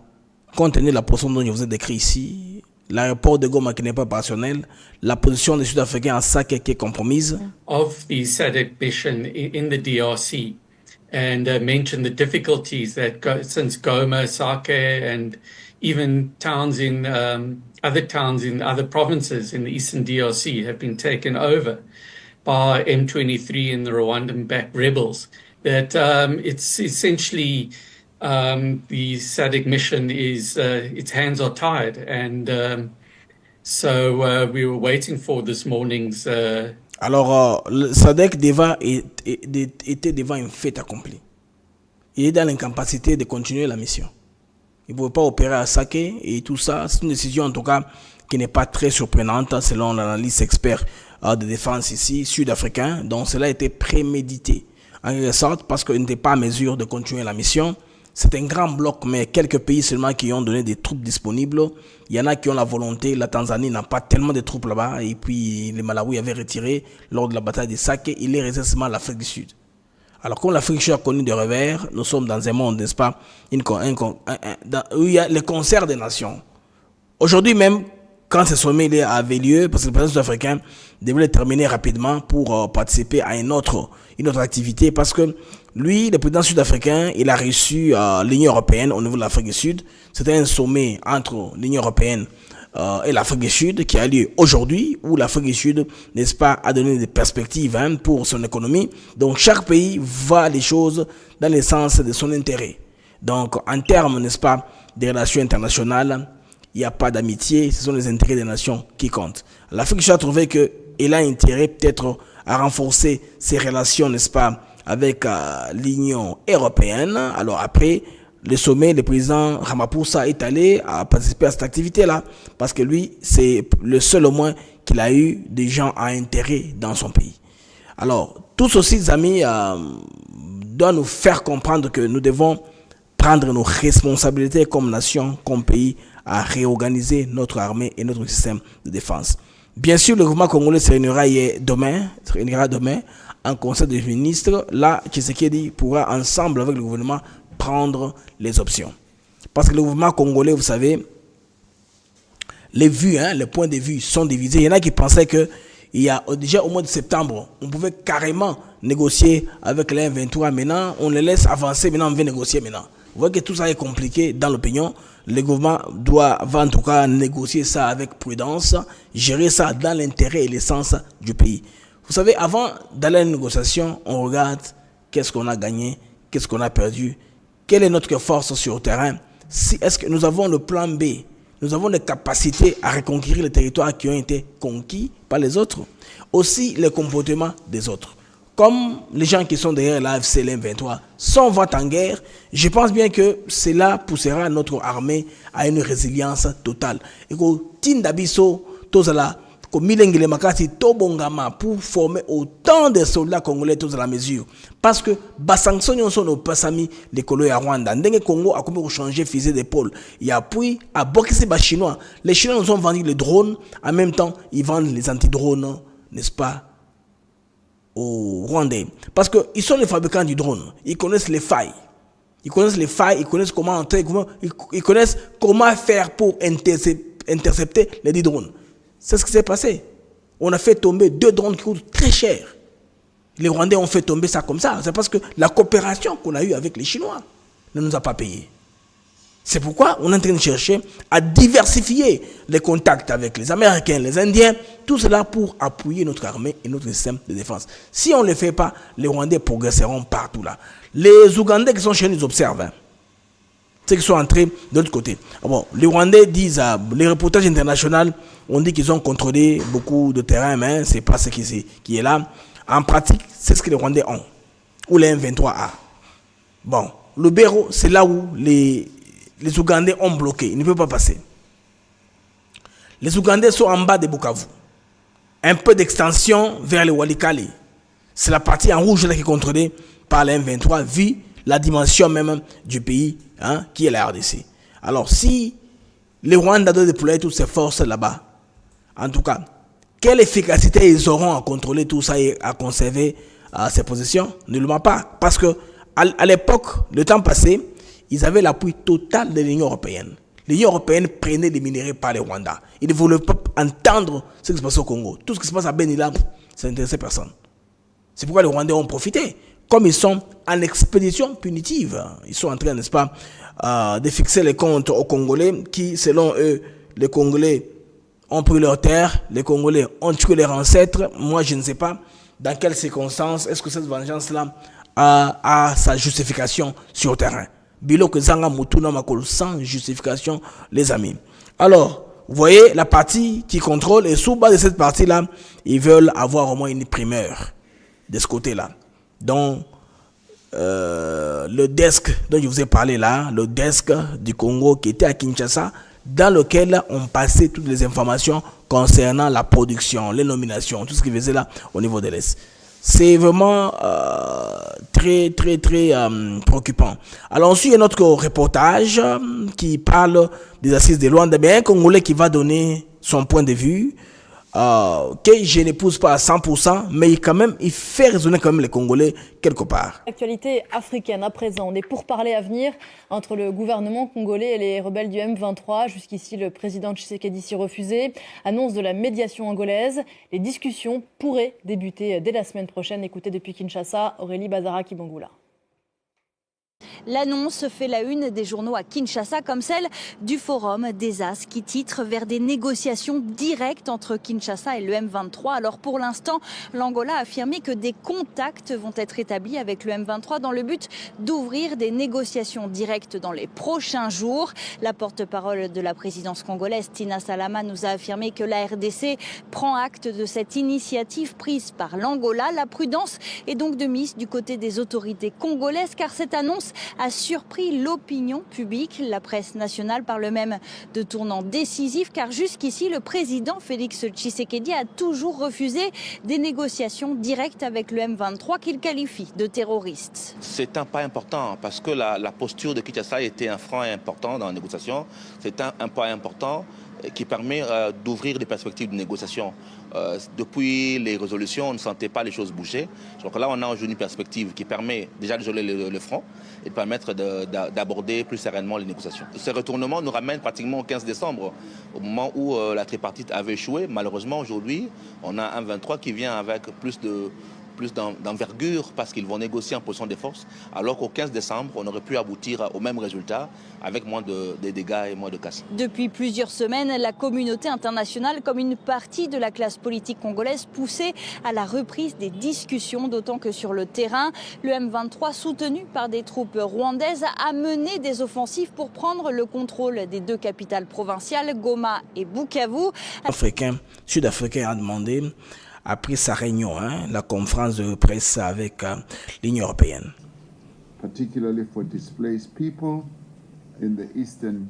compte tenu de la position dont je vous ai décrit ici, l'aéroport de Goma qui n'est pas opérationnel, la position des Sud-Africains à Sake qui est compromise. Of the SADC mission in the DRC. And mentioned the difficulties that since Goma, Sake, and even towns in other provinces in the eastern DRC have been taken over by M23 and the Rwandan-backed rebels. That it's essentially the SADC mission is its hands are tied, and so we were waiting for this morning's. Alors, le SADC était devant un fait accompli. Il est dans l'incapacité de continuer la mission. Il ne pouvait pas opérer à Sake et tout ça. C'est une décision en tout cas qui n'est pas très surprenante selon l'analyse expert de défense ici, sud-africain. Donc cela a été prémédité en quelque sorte parce qu'il n'était pas à mesure de continuer la mission. C'est un grand bloc, mais quelques pays seulement qui ont donné des troupes disponibles. Il y en a qui ont la volonté. La Tanzanie n'a pas tellement de troupes là-bas. Et puis, le Malawi avait retiré lors de la bataille de Sake. Il est resté seulement l'Afrique du Sud. Alors, comme l'Afrique du Sud a connu des revers, nous sommes dans un monde, n'est-ce pas, où il y a le concert des nations. Aujourd'hui même, quand ce sommet avait lieu, parce que le président sud-africain devait le terminer rapidement pour participer à une autre activité, parce que lui, le président sud-africain, il a reçu l'Union européenne au niveau de l'Afrique du Sud. C'était un sommet entre l'Union européenne et l'Afrique du Sud qui a lieu aujourd'hui, où l'Afrique du Sud, n'est-ce pas, a donné des perspectives pour son économie. Donc chaque pays voit les choses dans le sens de son intérêt. Donc en termes, n'est-ce pas, des relations internationales, il n'y a pas d'amitié, ce sont les intérêts des nations qui comptent. L'Afrique du Sud a trouvé qu'elle a intérêt peut-être à renforcer ses relations, n'est-ce pas, avec l'Union européenne. Alors après le sommet, le président Ramaphosa est allé participer à cette activité-là parce que lui, c'est le seul au moins qu'il a eu des gens à intérêt dans son pays. Alors, tout ceci, les amis, doit nous faire comprendre que nous devons prendre nos responsabilités comme nation, comme pays, à réorganiser notre armée et notre système de défense. Bien sûr, le gouvernement congolais se réunira demain en conseil des ministres. Là, Tshisekedi pourra ensemble avec le gouvernement prendre les options. Parce que le gouvernement congolais, vous savez, les vues, les points de vue sont divisés. Il y en a qui pensaient que il y a déjà au mois de septembre, on pouvait carrément négocier avec les M23. Maintenant, on les laisse avancer. Maintenant, on veut négocier maintenant. Vous voyez que tout ça est compliqué dans l'opinion. Le gouvernement doit en tout cas négocier ça avec prudence, gérer ça dans l'intérêt et l'essence du pays. Vous savez, avant d'aller à une négociation, on regarde qu'est-ce qu'on a gagné, qu'est-ce qu'on a perdu, quelle est notre force sur le terrain. Est-ce que nous avons le plan B? Nous avons les capacités à reconquérir les territoires qui ont été conquis par les autres. Aussi, le comportement des autres. Comme les gens qui sont derrière l'AFC, l'M23, sont vont en guerre, je pense bien que cela poussera notre armée à une résilience totale. Et que Tindabiso, Tozala, comme Milengile Makati, Tobongama, pour former autant de soldats congolais tous à la mesure. Parce que Basangsonyon sont nos passamis, les colons à Rwanda. Ndenge Congo a comme changé fusil d'épaule. Et puis, à Bokisi Chinois, les Chinois nous ont vendu les drones, en même temps, ils vendent les antidrones, n'est-ce pas, aux Rwandais. Parce qu'ils sont les fabricants du drone. Ils connaissent les failles. Ils connaissent comment entrer, ils connaissent comment faire pour intercepter les 10 drones. C'est ce qui s'est passé. On a fait tomber 2 drones qui coûtent très cher. Les Rwandais ont fait tomber ça comme ça. C'est parce que la coopération qu'on a eue avec les Chinois ne nous a pas payé. C'est pourquoi on est en train de chercher à diversifier les contacts avec les Américains, les Indiens, tout cela pour appuyer notre armée et notre système de défense. Si on ne le fait pas, les Rwandais progresseront partout là. Les Ougandais qui sont chez nous, ils observent. Hein. Ceux qui sont entrés de l'autre côté. Bon, les Rwandais disent, les reportages internationaux, on dit qu'ils ont contrôlé beaucoup de terrain, mais ce n'est pas ce qui est là. En pratique, c'est ce que les Rwandais ont. Ou les M23A. Bon, le Béro, c'est là où les Ougandais ont bloqué. Ils ne peuvent pas passer. Les Ougandais sont en bas de Bukavu. Un peu d'extension vers le Walikale. C'est la partie en rouge là qui est contrôlée par les M23, vu la dimension même du pays, hein, qui est la RDC. Alors, si les Rwandais doivent déployer toutes ces forces là-bas, en tout cas, quelle efficacité ils auront à contrôler tout ça et à conserver ces positions? Nullement pas. Parce que à l'époque, le temps passé, ils avaient l'appui total de l'Union européenne. L'Union européenne prenait les minéraux par les Rwandais. Ils ne voulaient pas entendre ce qui se passe au Congo. Tout ce qui se passe à Benila, ça n'intéressait personne. C'est pourquoi les Rwandais ont profité. Comme ils sont en expédition punitive, ils sont en train, n'est-ce pas, de fixer les comptes aux Congolais qui, selon eux, les Congolais ont pris leur terre, les Congolais ont tué leurs ancêtres. Moi, je ne sais pas dans quelles circonstances est-ce que cette vengeance-là a sa justification sur le terrain. Bilo que Zanga Mutuna Makolo, sans justification, les amis. Alors, vous voyez la partie qui contrôle, et sous bas de cette partie-là, ils veulent avoir au moins une primeur de ce côté-là. Donc, le desk dont je vous ai parlé là, le desk du Congo qui était à Kinshasa, dans lequel on passait toutes les informations concernant la production, les nominations, tout ce qui faisait là au niveau de l'Est. C'est vraiment très préoccupant. Alors ensuite, il y a notre reportage qui parle des assises de Luanda, mais un Congolais qui va donner son point de vue, que je n'épouse pas à 100%, mais il fait raisonner quand même les Congolais quelque part. Actualité africaine à présent, des pourparlers à venir entre le gouvernement congolais et les rebelles du M23. Jusqu'ici, le président Tshisekedi s'y refusait. Annonce de la médiation angolaise. Les discussions pourraient débuter dès la semaine prochaine. Écoutez depuis Kinshasa, Aurélie Bazara-Kibangula. L'annonce fait la une des journaux à Kinshasa, comme celle du Forum des As qui titre vers des négociations directes entre Kinshasa et le M23. Alors pour l'instant, l'Angola a affirmé que des contacts vont être établis avec le M23 dans le but d'ouvrir des négociations directes dans les prochains jours. La porte-parole de la présidence congolaise, Tina Salama, nous a affirmé que la RDC prend acte de cette initiative prise par l'Angola. La prudence est donc de mise du côté des autorités congolaises, car cette annonce a surpris l'opinion publique. La presse nationale parle même de tournant décisif, car jusqu'ici, le président Félix Tshisekedi a toujours refusé des négociations directes avec le M23 qu'il qualifie de terroristes. C'est un pas important parce que la posture de Kinshasa était un frein important dans la négociation. C'est un pas important qui permet d'ouvrir des perspectives de négociation. Depuis les résolutions, on ne sentait pas les choses bouger. Donc là, on a aujourd'hui une perspective qui permet déjà de geler le front et de permettre d'aborder plus sereinement les négociations. Ce retournement nous ramène pratiquement au 15 décembre, au moment où la tripartite avait échoué. Malheureusement, aujourd'hui, on a un 23 qui vient avec plus d'envergure parce qu'ils vont négocier en position de force, alors qu'au 15 décembre, on aurait pu aboutir au même résultat avec moins de dégâts et moins de casse. Depuis plusieurs semaines, la communauté internationale, comme une partie de la classe politique congolaise, poussait à la reprise des discussions, d'autant que sur le terrain, le M23, soutenu par des troupes rwandaises, a mené des offensives pour prendre le contrôle des deux capitales provinciales, Goma et Bukavu. Sud-Africain a demandé, après sa réunion, la conférence de presse avec l'Union européenne. Particularly for displaced people in the Eastern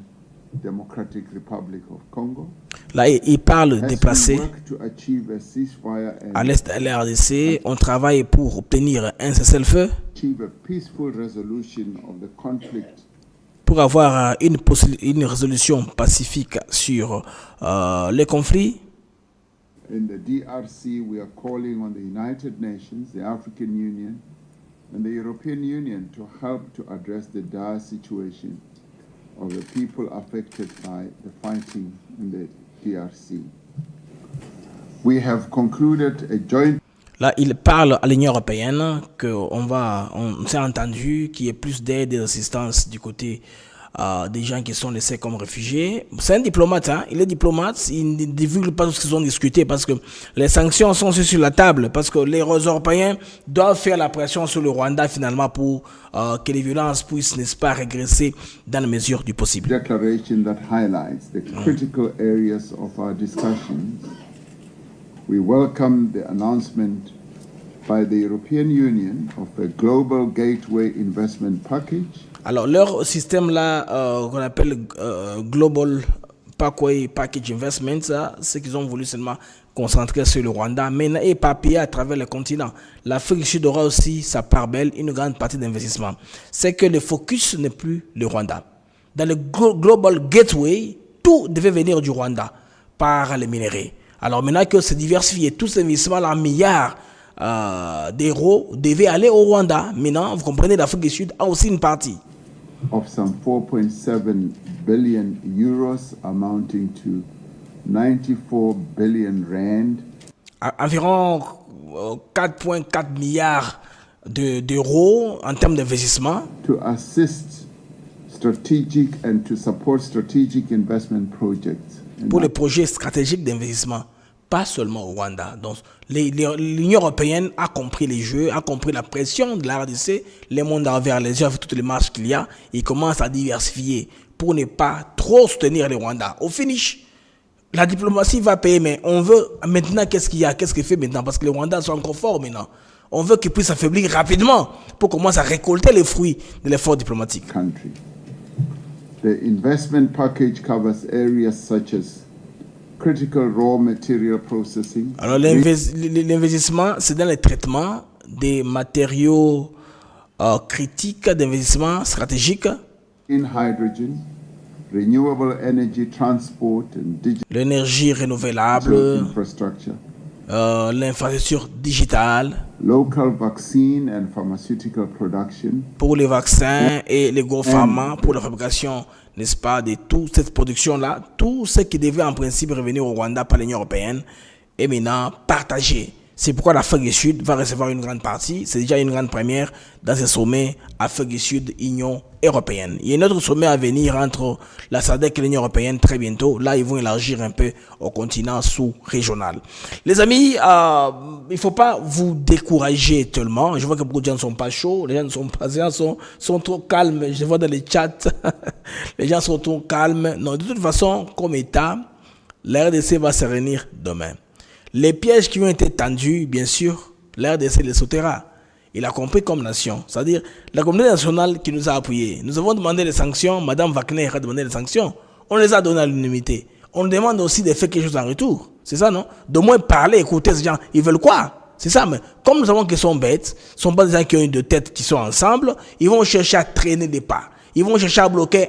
Democratic Republic of Congo. Là, il parle de déplacer à l'est de la RDC. On travaille pour obtenir un cessez-le-feu, pour avoir une résolution pacifique sur les conflits. In the DRC, we are calling on the United Nations, the African Union, and the European Union to help to address the dire situation of the people affected by the fighting in the DRC. We have concluded a joint. Là, il parle à l'Union européenne on s'est entendu qu'il y ait plus d'aide et d'assistance du côté des gens qui sont laissés comme réfugiés. C'est un diplomate, hein? Il est diplomate, il ne divulgue pas tout ce qu'ils ont discuté parce que les sanctions sont sur la table, parce que les Européens doivent faire la pression sur le Rwanda finalement pour que les violences puissent, n'est-ce pas, régresser dans la mesure du possible. Declaration that highlights the critical areas of our discussions. We welcome the announcement by the European Union of a Global Gateway Investment Package. Alors, leur système là, qu'on appelle Global Package Investment, c'est qu'ils ont voulu seulement concentrer sur le Rwanda, mais éparpillé à travers le continent. L'Afrique du Sud aura aussi sa part belle, une grande partie d'investissement. C'est que le focus n'est plus le Rwanda. Dans le Global Gateway, tout devait venir du Rwanda par les minéraux. Alors maintenant que c'est diversifié, tous ces investissements-là, en milliards d'euros, devaient aller au Rwanda. Maintenant, vous comprenez, l'Afrique du Sud a aussi une partie. Of some 4.7 billion euros amounting to 94 billion rand. Environ 4,4 milliards d'euros en termes d'investissement. To assist strategic and to support strategic investment projects. Pour les projets stratégiques d'investissement, pas seulement au Rwanda. Donc, l'Union européenne a compris les jeux, a compris la pression de la RDC, les mondes envers les yeux avec toutes les marches qu'il y a, et commence à diversifier pour ne pas trop soutenir le Rwanda. Au finish, la diplomatie va payer, mais on veut maintenant qu'est-ce qu'il y a, qu'est-ce qu'il fait maintenant, parce que les Rwandais sont encore forts maintenant. On veut qu'ils puissent s'affaiblir rapidement pour commencer à récolter les fruits de l'effort diplomatique. Country. The investment package covers areas such as critical raw material processing. Alors l'investissement, c'est dans le traitement des matériaux critiques d'investissement stratégique. In hydrogen, renewable energy transport and digital. L'énergie renouvelable. Infrastructure. L'infrastructure digitale. Local vaccine and pharmaceutical production. Pour les vaccins et les gros pharma, pour la fabrication, n'est-ce pas, de toute cette production-là, tout ce qui devait en principe revenir au Rwanda par l'Union européenne est maintenant partagé. C'est pourquoi l'Afrique du Sud va recevoir une grande partie. C'est déjà une grande première dans ce sommet Afrique du Sud, Union européenne. Il y a un autre sommet à venir entre la SADC et l'Union européenne très bientôt. Là, ils vont élargir un peu au continent sous-régional. Les amis, il ne faut pas vous décourager tellement. Je vois que beaucoup de gens ne sont pas chauds. Les gens sont trop calmes. Je vois dans les chats, les gens sont trop calmes. Non, de toute façon, comme État, la RDC va se réunir demain. Les pièges qui ont été tendus, bien sûr, l'RDC les sautera. Il a compris comme nation. C'est-à-dire, la communauté nationale qui nous a appuyés. Nous avons demandé les sanctions. Madame Wagner a demandé les sanctions. On les a données à l'unanimité. On demande aussi de faire quelque chose en retour. C'est ça, non? De moins parler, écouter ces gens. Ils veulent quoi? C'est ça, mais comme nous savons qu'ils sont bêtes, ce ne sont pas des gens qui ont une deux têtes qui sont ensemble, ils vont chercher à traîner des pas. Ils vont chercher à bloquer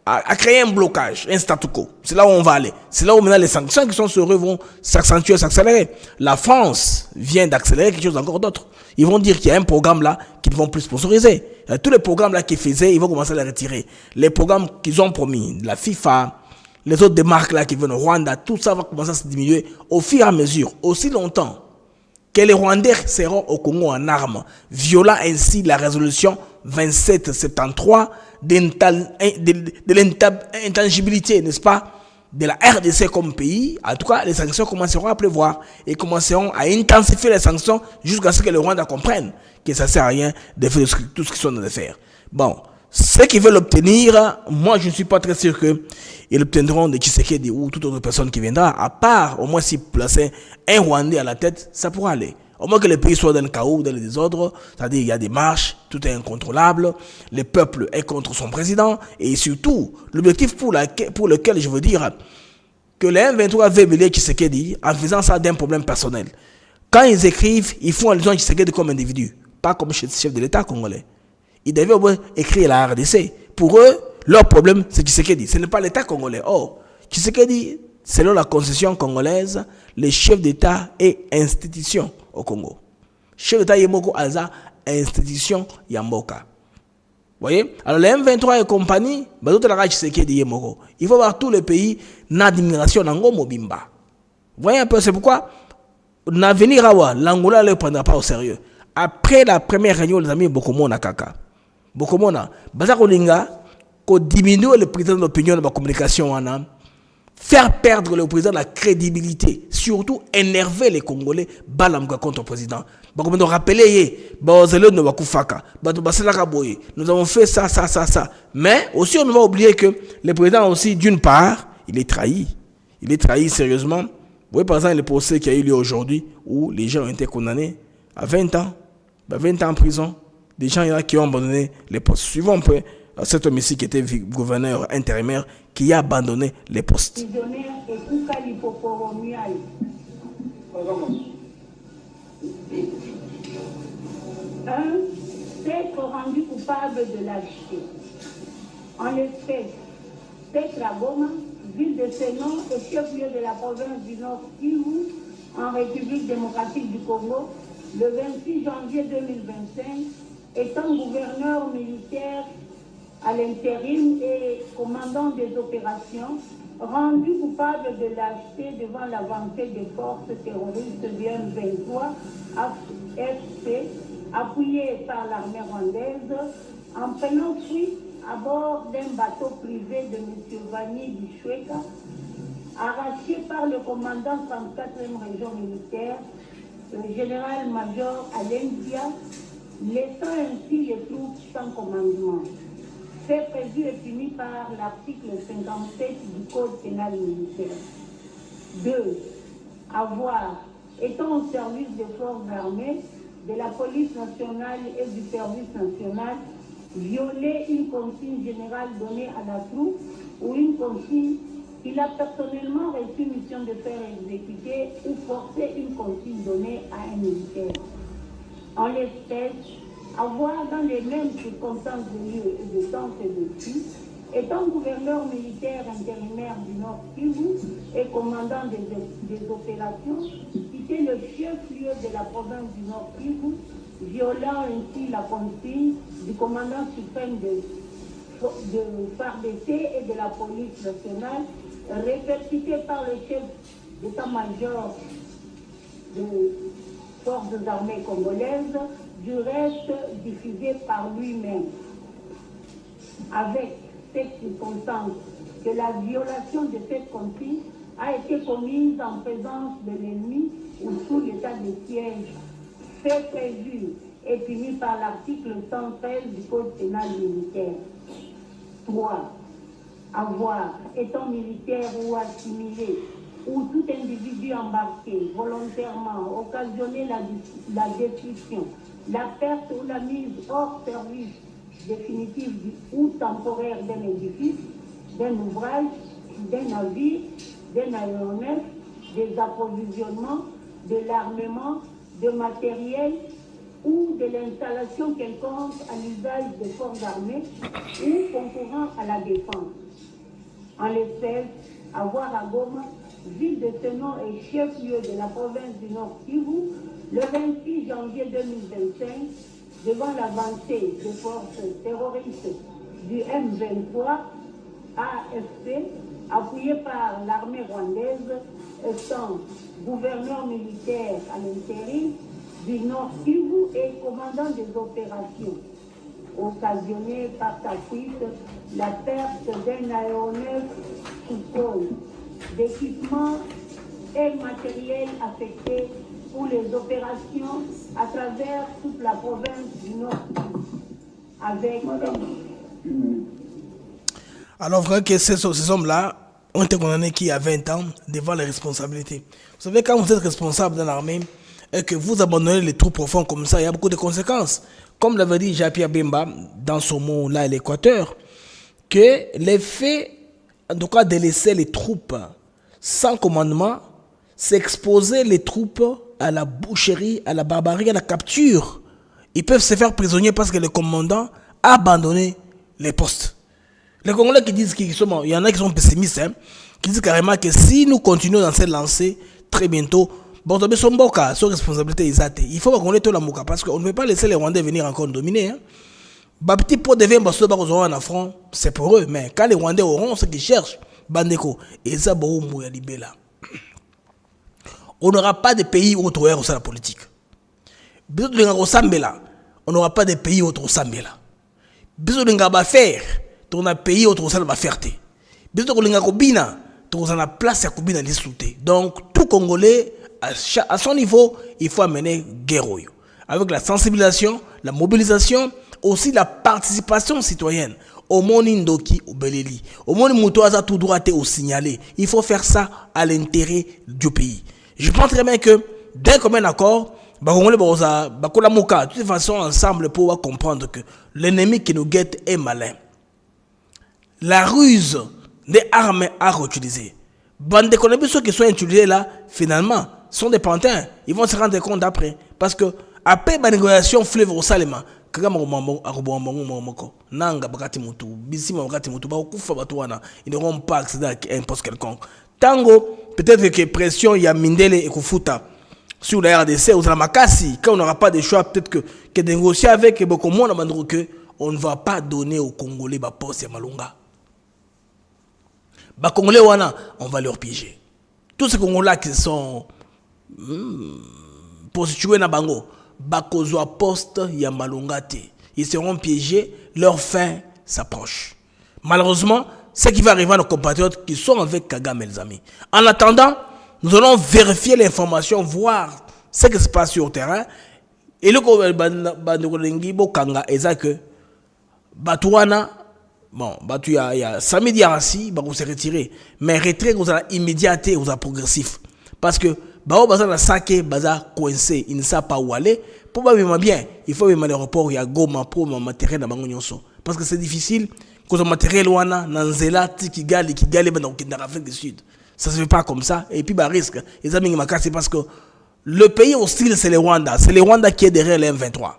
à créer un blocage, un statu quo. C'est là où on va aller. C'est là où maintenant les sanctions qui sont sur eux vont s'accentuer, s'accélérer. La France vient d'accélérer quelque chose encore d'autre. Ils vont dire qu'il y a un programme là qu'ils vont plus sponsoriser. Tous les programmes là qu'ils faisaient, ils vont commencer à les retirer. Les programmes qu'ils ont promis, la FIFA, les autres des marques là qui viennent au Rwanda, tout ça va commencer à se diminuer au fur et à mesure, aussi longtemps que les Rwandais seront au Congo en armes, violant ainsi la résolution 2773 de l'intangibilité, n'est-ce pas, de la RDC comme pays. En tout cas, les sanctions commenceront à pleuvoir et commenceront à intensifier les sanctions jusqu'à ce que le Rwanda comprenne que ça ne sert à rien de faire tout ce qu'ils sont en train de faire. Bon, ceux qui veulent l'obtenir, moi je ne suis pas très sûr qu'ils obtiendront de Tshisekedi ou toute autre personne qui viendra, à part au moins si placer un Rwandais à la tête, ça pourra aller. Au moins que le pays soit dans le chaos, dans le désordre, c'est-à-dire il y a des marches, tout est incontrôlable, le peuple est contre son président, et surtout, l'objectif pour lequel je veux dire que les M23 veulent mêler Tshisekedi en faisant ça d'un problème personnel. Quand ils écrivent, ils font allusion à Tshisekedi comme individu, pas comme chef de l'État congolais. Ils devaient au moins écrire la RDC. Pour eux, leur problème, c'est Tshisekedi. Ce n'est pas l'État congolais. Oh, Tshisekedi, selon la constitution congolaise, les chefs d'État et institutions au Congo. Chef d'État Yemoko Alza, institution Yamboka. Vous voyez? Alors les M23 et compagnie, il faut voir tous les pays n'admiration n'ango mobimba. Vous voyez un peu, c'est pourquoi l'avenir l'Angola ne le prendra pas au sérieux. Après la première réunion, les amis, Bokomona Kaka. Bokomona, Bazakolinga, qu'on diminue le président de l'opinion de la communication, faire perdre le président la crédibilité, surtout énerver les Congolais, balamga contre le président. Nous rappeler, nous avons fait ça. Mais aussi, on ne va oublier que le président aussi, d'une part, il est trahi. Il est trahi sérieusement. Vous voyez par exemple le procès qui a eu lieu aujourd'hui où les gens ont été condamnés à 20 ans. 20 ans en prison. Des gens qui ont abandonné les postes. Suivons un peu cet homme ici qui était gouverneur intérimaire qui a abandonné les postes. Être rendu coupable de lâcheté. En effet, Petra Goma, ville de Sénon et chef-lieu de la province du Nord Kivu, en République démocratique du Congo, le 26 janvier 2025, étant gouverneur militaire à l'intérim et commandant des opérations, rendu coupable de lâcheté devant l'avancée des forces terroristes du M23, AFC, appuyé par l'armée rwandaise, en prenant fuite à bord d'un bateau privé de M. Vanni Bishweka, arraché par le commandant 34e région militaire, le général-major Alentia, laissant ainsi les troupes sans commandement. Fait prévu et puni par l'article 57 du Code pénal militaire. 2. Avoir, étant au service des forces armées, de la police nationale et du service national, violer une consigne générale donnée à la troupe ou une consigne qu'il a personnellement reçu mission de faire exécuter ou forcer une consigne donnée à un militaire. En l'espèce, avoir dans les mêmes circonstances de lieu et de temps et de suite, étant gouverneur militaire intérimaire du Nord Kivu et commandant des opérations, quitté le chef-lieu de la province du Nord Kivu, violant ainsi la consigne du commandant suprême de FARDC et de la police nationale, répercuté par le chef d'état-major des forces armées congolaises, du reste diffusé par lui-même. Avec cette circonstance que la violation de cette consigne a été commise en présence de l'ennemi ou sous l'état de siège, fait prévu et puni par l'article 113 du Code pénal militaire. 3. Avoir, étant militaire ou assimilé, ou tout individu embarqué volontairement, occasionner la destruction, la perte ou la mise hors service définitive ou temporaire d'un édifice, d'un ouvrage, d'un navire, d'un aéronef, des approvisionnements, de l'armement, de matériel ou de l'installation quelconque à l'usage des forces armées ou concourant à la défense. En l'espèce, avoir à Goma, ville de Sénon et chef-lieu de la province du Nord Kivu, le 26 janvier 2025, devant l'avancée des forces terroristes du M23, AFC, appuyé par l'armée rwandaise, étant gouverneur militaire à l'intérim du Nord Kivu et commandant des opérations, occasionné par sa fuite la perte d'un aéronef sous-sol, d'équipements et matériel affectés pour les opérations à travers toute la province du Nord avec Alors, vraiment que ces hommes-là ont été condamnés qui a 20 ans devant les responsabilités. Vous savez, quand vous êtes responsable dans l'armée et que vous abandonnez les troupes profonds comme ça, il y a beaucoup de conséquences. Comme l'avait dit Jean-Pierre Bemba dans son mot là à l'Équateur, que l'effet, en tout cas de laisser les troupes sans commandement, c'est exposer les troupes à la boucherie, à la barbarie, à la capture. Ils peuvent se faire prisonniers parce que le commandant a abandonné les postes. Les Congolais qui disent qu'ils sont, il y en a qui sont pessimistes, qui qui dit carrément que si nous continuons dans cette lancée, très bientôt, bon, son boka, son responsabilité est il faut qu'on ait tout la mouka parce qu'on ne peut pas laisser les Rwandais venir encore dominer. Hein. Petit pot de vin, en front, c'est pour eux, mais quand les Rwandais auront ce qu'ils cherchent, Bandeko, et ça, on n'aura pas de pays où on trouve la politique. On n'aura pas de pays où on trouve ça. Biso linga ba faire, ton a pays où on trouve ça ba fierté. Biso linga kobina, ton a place à kobina discuter. Donc tout Congolais à son niveau, il faut amener guerre avec la sensibilisation, la mobilisation, aussi la participation citoyenne. Au monde Indoki, au Beleli, au monde Moutouaza tout droit au signaler. Il faut faire ça à l'intérêt du pays. Je pense très bien que dès qu'on met un accord, de toute façon ensemble pour comprendre que l'ennemi qui nous guette est malin. La ruse des armes à réutiliser. Bande de ceux qui sont utilisés là, finalement, sont des pantins. Ils vont se rendre compte après. Parce que après la négociation fleuve au Salema, ils n'auront pas accès à un poste quelconque. Tango, peut-être que pression, il y a Mindele et Kufuta sur la RDC, ou Makassi, quand on n'aura pas de choix, peut-être que négocier avec beaucoup moins que on ne va pas donner aux Congolais ba poste et Malunga. Ba Congolais wana, on va leur piéger. Tous ces Congolais qui sont positionnés na bango, ba kozwa poste ya Malunga te. Ils seront piégés, leur fin s'approche. Malheureusement, ce qui va arriver à nos compatriotes qui sont avec Kagame, les amis. En attendant, nous allons vérifier l'information, voir ce qui se passe sur le terrain. Et le Kanga est que Batouana, bon, il y a samedi Arasi, on s'est retiré. Mais retrait, vous avez immédiaté, vous avez progressif. Parce que, baza saké, baza coincé, il ne sait pas où aller. Pour bien, il faut même l'aéroport, il y a Goma pour matériel dans Bangonyoso. Parce que c'est difficile, quand on matériel wana, Nanzela, Kigali, dans l'Afrique du Sud. Ça se fait pas comme ça. Et puis, risque. Les amis, c'est parce que le pays hostile, c'est le Rwanda. C'est le Rwanda qui est derrière les M23.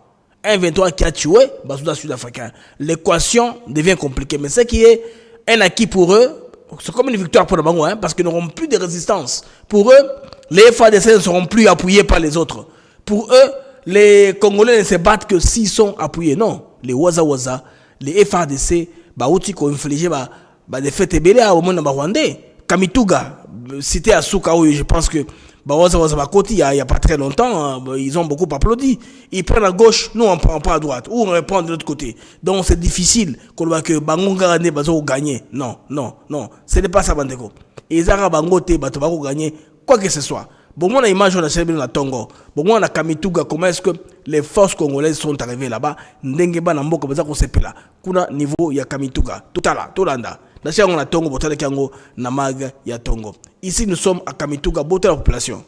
M23 qui a tué, Basouda sud-africain. L'équation devient compliquée. Mais ce qui est un acquis pour eux, c'est comme une victoire pour le Bango, hein, parce qu'ils n'auront plus de résistance. Pour eux, les FARDC ne seront plus appuyés par les autres. Pour eux, les Congolais ne se battent que s'ils sont appuyés. Non. Les Waza, les FARDC, outi qu'on inflige, des fêtes belées au monde rwandais. Kamituga, cité à Soukao, je pense que il n'y a pas très longtemps, ils ont beaucoup applaudi. Ils prennent à gauche, nous on prend pas à droite, ou on reprend de l'autre côté. Donc c'est difficile qu'on voit que Bangonga ne va gagner. Non, ce n'est pas ça, Bandeko. Ils ont Bangote, Bato gagner, quoi que ce soit. Bon, on a image on a célébré dans Tongo. Bon, on a Kamituga, comment est-ce que les forces congolaises sont arrivées là-bas? Ndengeba na mboka baza ko sepela. Kuna niveau ya Kamituga. Tutala, Tolanda. Là, on a Tongo, Botala Kango, Namag, ya Tongo. Ici, nous sommes à Kamituga, Botala la population.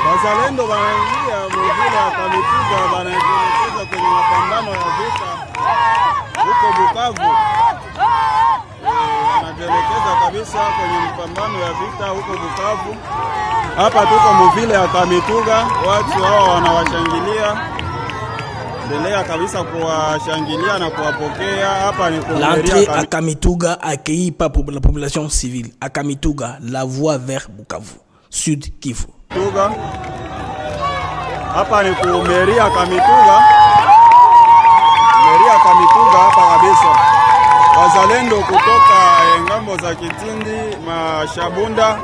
Wazalendo wanaingia mjini ya Kamituga, wanaelekeza kwenye mapambano ya vita huko Bukavu. Wanaelekeza kabisa kwenye mapambano ya vita huko Bukavu. Hapa tuko mvile ya Kamituga, watu hao wanawashangilia. Endelea kabisa kuwashangilia na kuwapokea. Hapa ni l'entrée à Kamituga accueillie par la population civile. À Kamituga, la voie vers Bukavu, Sud Kivu. Hapa ni kumeria Kamituga. Meria Kamituga hapa kabisa. Wazalendo kutoka ngambo za Kitindi, Mashabunda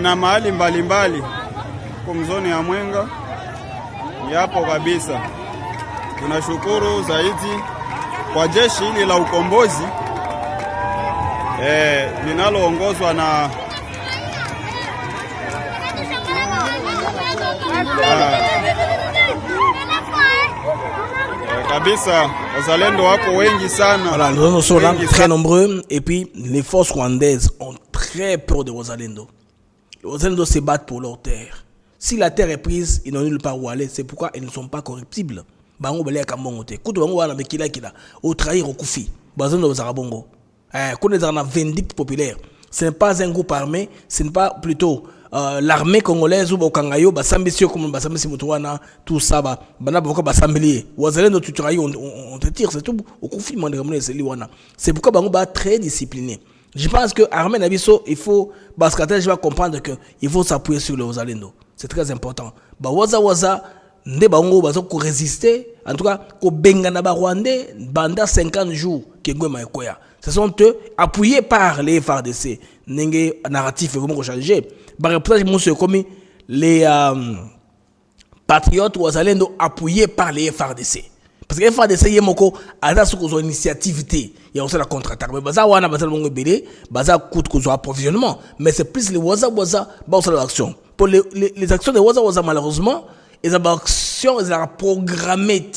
na mahali mbalimbali kwa mzoni ya Mwenga yapo kabisa. Tunashukuru zaidi kwa jeshi hili la ukombozi linaloongozwa na kabisa wazalendo wako wengi sana. Voilà, nous sommes là très nombreux et puis les forces rwandaises ont très peur de Wazalendo. Les Wazalendo se battent pour leur terre. Si la terre est prise, ils n'ont nulle part où aller, c'est pourquoi ils ne sont pas corruptibles. Bango belé kambongote. Kuto bango wana bekila kila. Au trahir au kufi. Wazalendo zarabongo. Qu'on est dans la vindicte populaire. Ce n'est pas un groupe armé, ce n'est pas plutôt l'armée congolaise ou Bokangayo, Basambisio comme Basambisi Moutouana, tout ça, Bana Boko Basambili, Wazalendo Tuturayo, on te tire, c'est tout, au confinement de Ramones et Liwana. C'est pourquoi Bango va très discipliné. Je pense que Armée Nabiso, il faut, Baskatel, je vais comprendre qu'il faut s'appuyer sur le Wazalendo. C'est très important. Waza, Nde Bango, Bazo, qu'on résister, en tout cas, qu'on Bengana Rwandais, pendant 50 jours, Kengwe Maïkoya. Ce sont eux, appuyés par les FARDC. Nenge narratif est vraiment changé. Par exemple, monsieur comme les patriotes ou Wazalendo appuyés par les FARDC. Parce que les FARDC yemoko ada sous une initiative il y a aussi la contre-attaque. Mais baza wana baza longue belé, baza coûte qu'on approvisionnement. Mais c'est plus les waza bah sur l'action. Pour les actions de waza malheureusement, les actions ils ont programmé.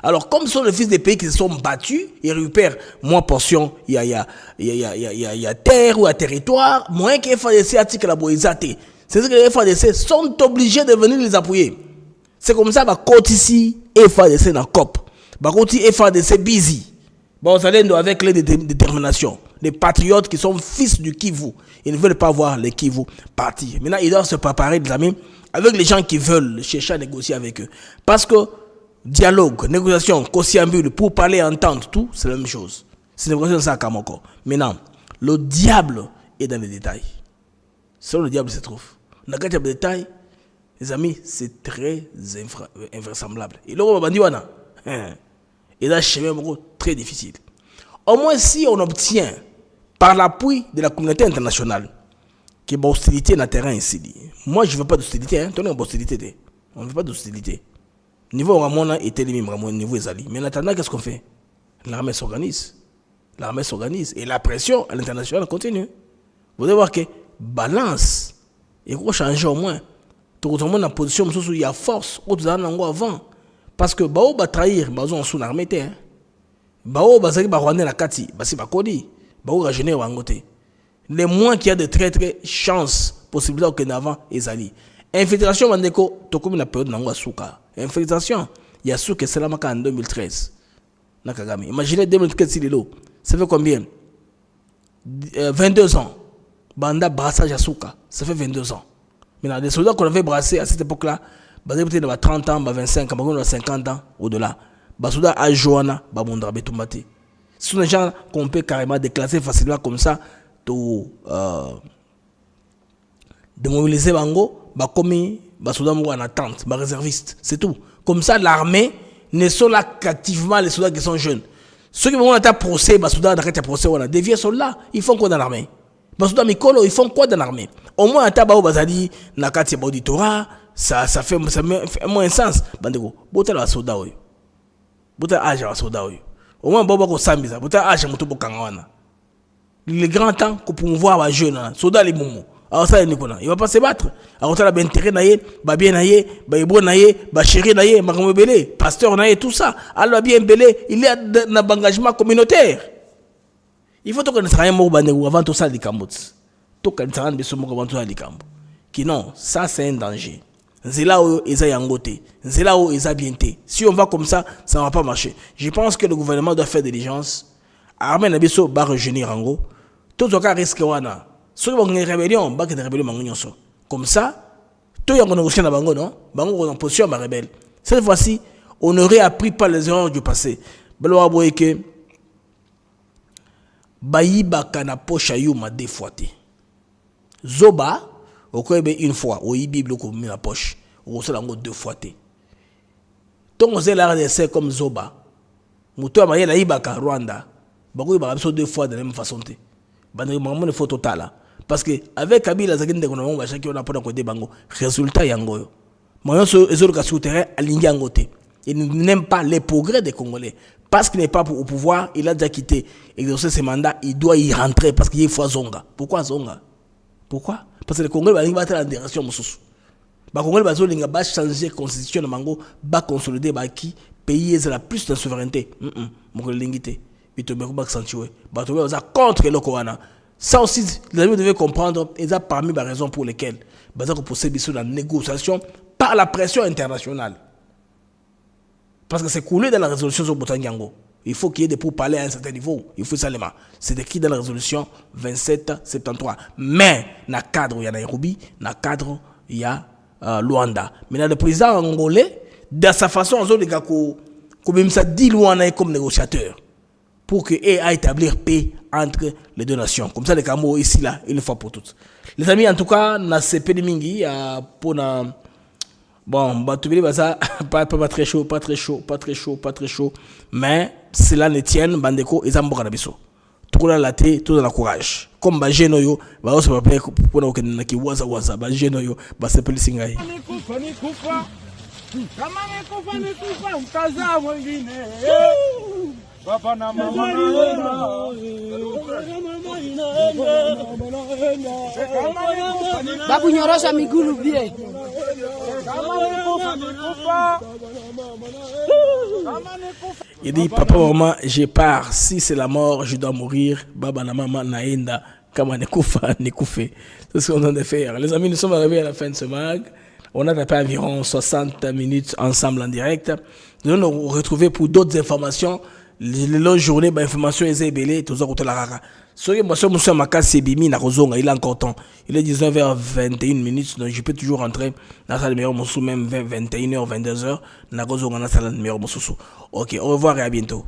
Alors comme ce sont les fils des pays qui se sont battus, ils récupèrent moins portion, il y a terre ou un territoire, moins que les FARDC attiquent la boisate. C'est-à-dire que les FARDC sont obligés de venir les appuyer. C'est comme ça, côté ici, FARDC dans COP. Côté FARDC busy. Vous allez avec les déterminations. Les patriotes qui sont fils du Kivu, ils ne veulent pas voir les Kivu partir. Maintenant, ils doivent se préparer, les amis, avec les gens qui veulent chercher à négocier avec eux. Parce que dialogue, négociation, conciliabule, pour parler, entendre, tout, c'est la même chose. C'est une négociation ça comme encore. Maintenant, le diable est dans les détails. C'est là où le diable se trouve. Dans les détails, les amis, c'est très invraisemblable. Et là, on va dire, et là, c'est très difficile. Au moins, si on obtient, par l'appui de la communauté internationale, qu'il y a une hostilité dans le terrain ici. Moi, je ne veux pas d'hostilité. Hein. On ne veut pas d'hostilité. Niveau Ramona est éliminé, niveau Ezali. Mais en attendant, qu'est-ce qu'on fait? L'armée s'organise. Et la pression à l'international continue. Vous devez voir que balance, il faut changer au moins. Tout le monde dans la position où il y a force, où tu as avant. Parce que Bao va trahir, Bao en sous l'armée. Bao va zali Rwanda la Kati, Basi Bakodi, Bao va gêner Wangote. Les moins qu'il y a de très chances, possibilités que n'avant Ezali. Infiltration Mandeko, Tokomi la période Nangwa Souka. Infiltration, il y a Souka Selamaka en 2013. Nakagami. Imaginez 2013 si l'eau. Ça fait combien? 22 ans. Banda brassage à Souka. Ça fait 22 ans. Maintenant, les soldats qu'on avait brassés à cette époque-là, peut-être à 30 ans, 25 ans, 50 ans, au-delà. Les soldats à Johanna, Babondra Betumate. Ce sont des gens qu'on peut carrément déclasser facilement comme ça, démobiliser Bango, commis, soldats en attente, réservistes, c'est tout. Comme ça, l'armée ne sont là qu'activement les soldats qui sont jeunes. Ceux qui vont être procès, les soldats d'arrêter procès, des vieux soldats, ils font quoi dans l'armée? Les soldats Mikolo, ils font quoi dans l'armée? Au moins, un tabac au Bazali, Nakati Bauditora, ça fait moins sens. Bandego, botel à soda, oui. Botel à âge à soda, oui. Au moins, Bobo Sambiza, botel à âge à Motobo Kangawana. Le grand temps qu'on peut voir les jeunes, soda les moumous. Alors ça, il ne va pas se battre. Alors ça, il va intérêt naïe, bien naïe, Ibo naïe, chéri naïe, Maramobele, pasteur naïe, tout ça. Alors bien belé, il y a un engagement communautaire. Il faut que nous soyons avant tout ça, les Cambodges. Tout que nous soyons avant tout ça, les Cambodges. Qui non, ça c'est un danger. C'est là où ils ont yangoté. C'est là où ils ont bien été. Si on va comme ça, ça ne va pas marcher. Je pense que le gouvernement doit faire diligence. Armée Nabiso va rejeunir en gros. Tout le cas risque wana. Si on a une rébellion, on va une rébellion. Comme ça, tout le monde négocié dans Bango, non? Bango est en position de rebelle. Cette fois-ci, on aurait appris par les erreurs du passé. Baloa Boyeke, Bayiba kana pocha yuma défoité. Zoba, au Kobe une fois, au Bible comme la poche, au Solango 2 fois. Donc on sait la RDC comme Zoba. Moutou Maye la Ibaka Rwanda. Bakou Ibaka 2 fois de la même façon. Bandé maman il faut total. Parce que avec Kabila Zagin de Gonomon, chacun n'a pas côté Bango. Résultat Yango. Moi je suis sur terrain aligné en côté. Il n'aime pas les progrès des Congolais. Parce qu'il n'est pas au pouvoir, il a déjà quitté, exercer ses mandats, il doit y rentrer parce qu'il faut Zonga. Pourquoi Zonga? Pourquoi? Parce que les Congolais vont être en direction. Les Congolais vont changer la constitution de Mango, vont consolider qui pays la plus de souveraineté. Ils sont contre le Corona. Ça aussi, les amis devaient comprendre, et ça parmi les raisons pour lesquelles ils ont procédé à la négociation par la pression internationale. Parce que c'est coulé dans la résolution sur Botangango. Il faut qu'il y ait des pourparlers à un certain niveau. Il faut ça les mains. C'est écrit dans la résolution 2773. Mais, dans le cadre, il y a Nairobi. Dans le cadre, il y a Luanda. Mais dans le président angolais, de sa façon, on a comme ça dit Luanda comme négociateur. Pour qu'il ait à établir paix entre les deux nations. Comme ça, les Cameroun ici, là, une fois pour toutes. Les amis, en tout cas, dans ce pays de Mingi, pour bon, bah, tu veux ça, pas très chaud, pas très chaud, pas très chaud, pas très chaud. Mais, cela ne tienne, Bandeko, ils ont beaucoup d'habitude. Tout dans la tête, tout dans le courage. Comme bah, Genoyo, bah, on se rappelle pour nous qui waza, bah, Genoyo, bah, c'est plus singaï. Babu nyorosha migulu bie. Il dit, papa, maman, je pars. Si c'est la mort, je dois mourir. Baba, la maman, naïnda. Kama nekoufa, nekoufe. C'est ce qu'on a de faire. Les amis, nous sommes arrivés à la fin de ce mag. On a tapé environ 60 minutes ensemble en direct. Nous nous retrouvons pour d'autres informations. Les journées, information est ébélée, tout ça, tout la rara. Ce que moi, je suis à Sebimi, na Rozonga, il a encore temps. Il est 19h21 minutes, donc je peux toujours rentrer dans la salle de meilleur moussou, même 21h, 22h, na Rozonga, dans la salle de meilleur moussou. Ok, au revoir et à bientôt.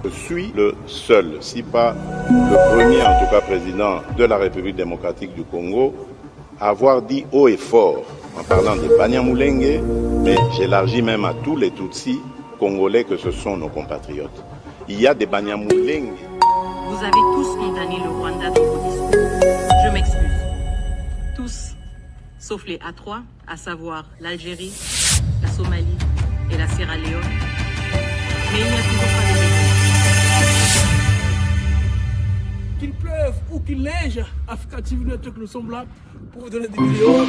Je suis le seul, si pas le premier en tout cas président de la République démocratique du Congo, à avoir dit haut et fort, en parlant de Banyamulenge, mais j'élargis même à tous les Tutsis congolais que ce sont nos compatriotes. Il y a des Banyamulenge. Vous avez tous condamné le Rwanda dans vos discours. Je m'excuse. Tous, sauf les A3, à savoir l'Algérie, la Somalie et la Sierra Leone. Mais il n'y a toujours pas de raison. Qu'il pleuve ou qu'il neige, Africa TV Network, nous sommes là pour vous donner des vidéos.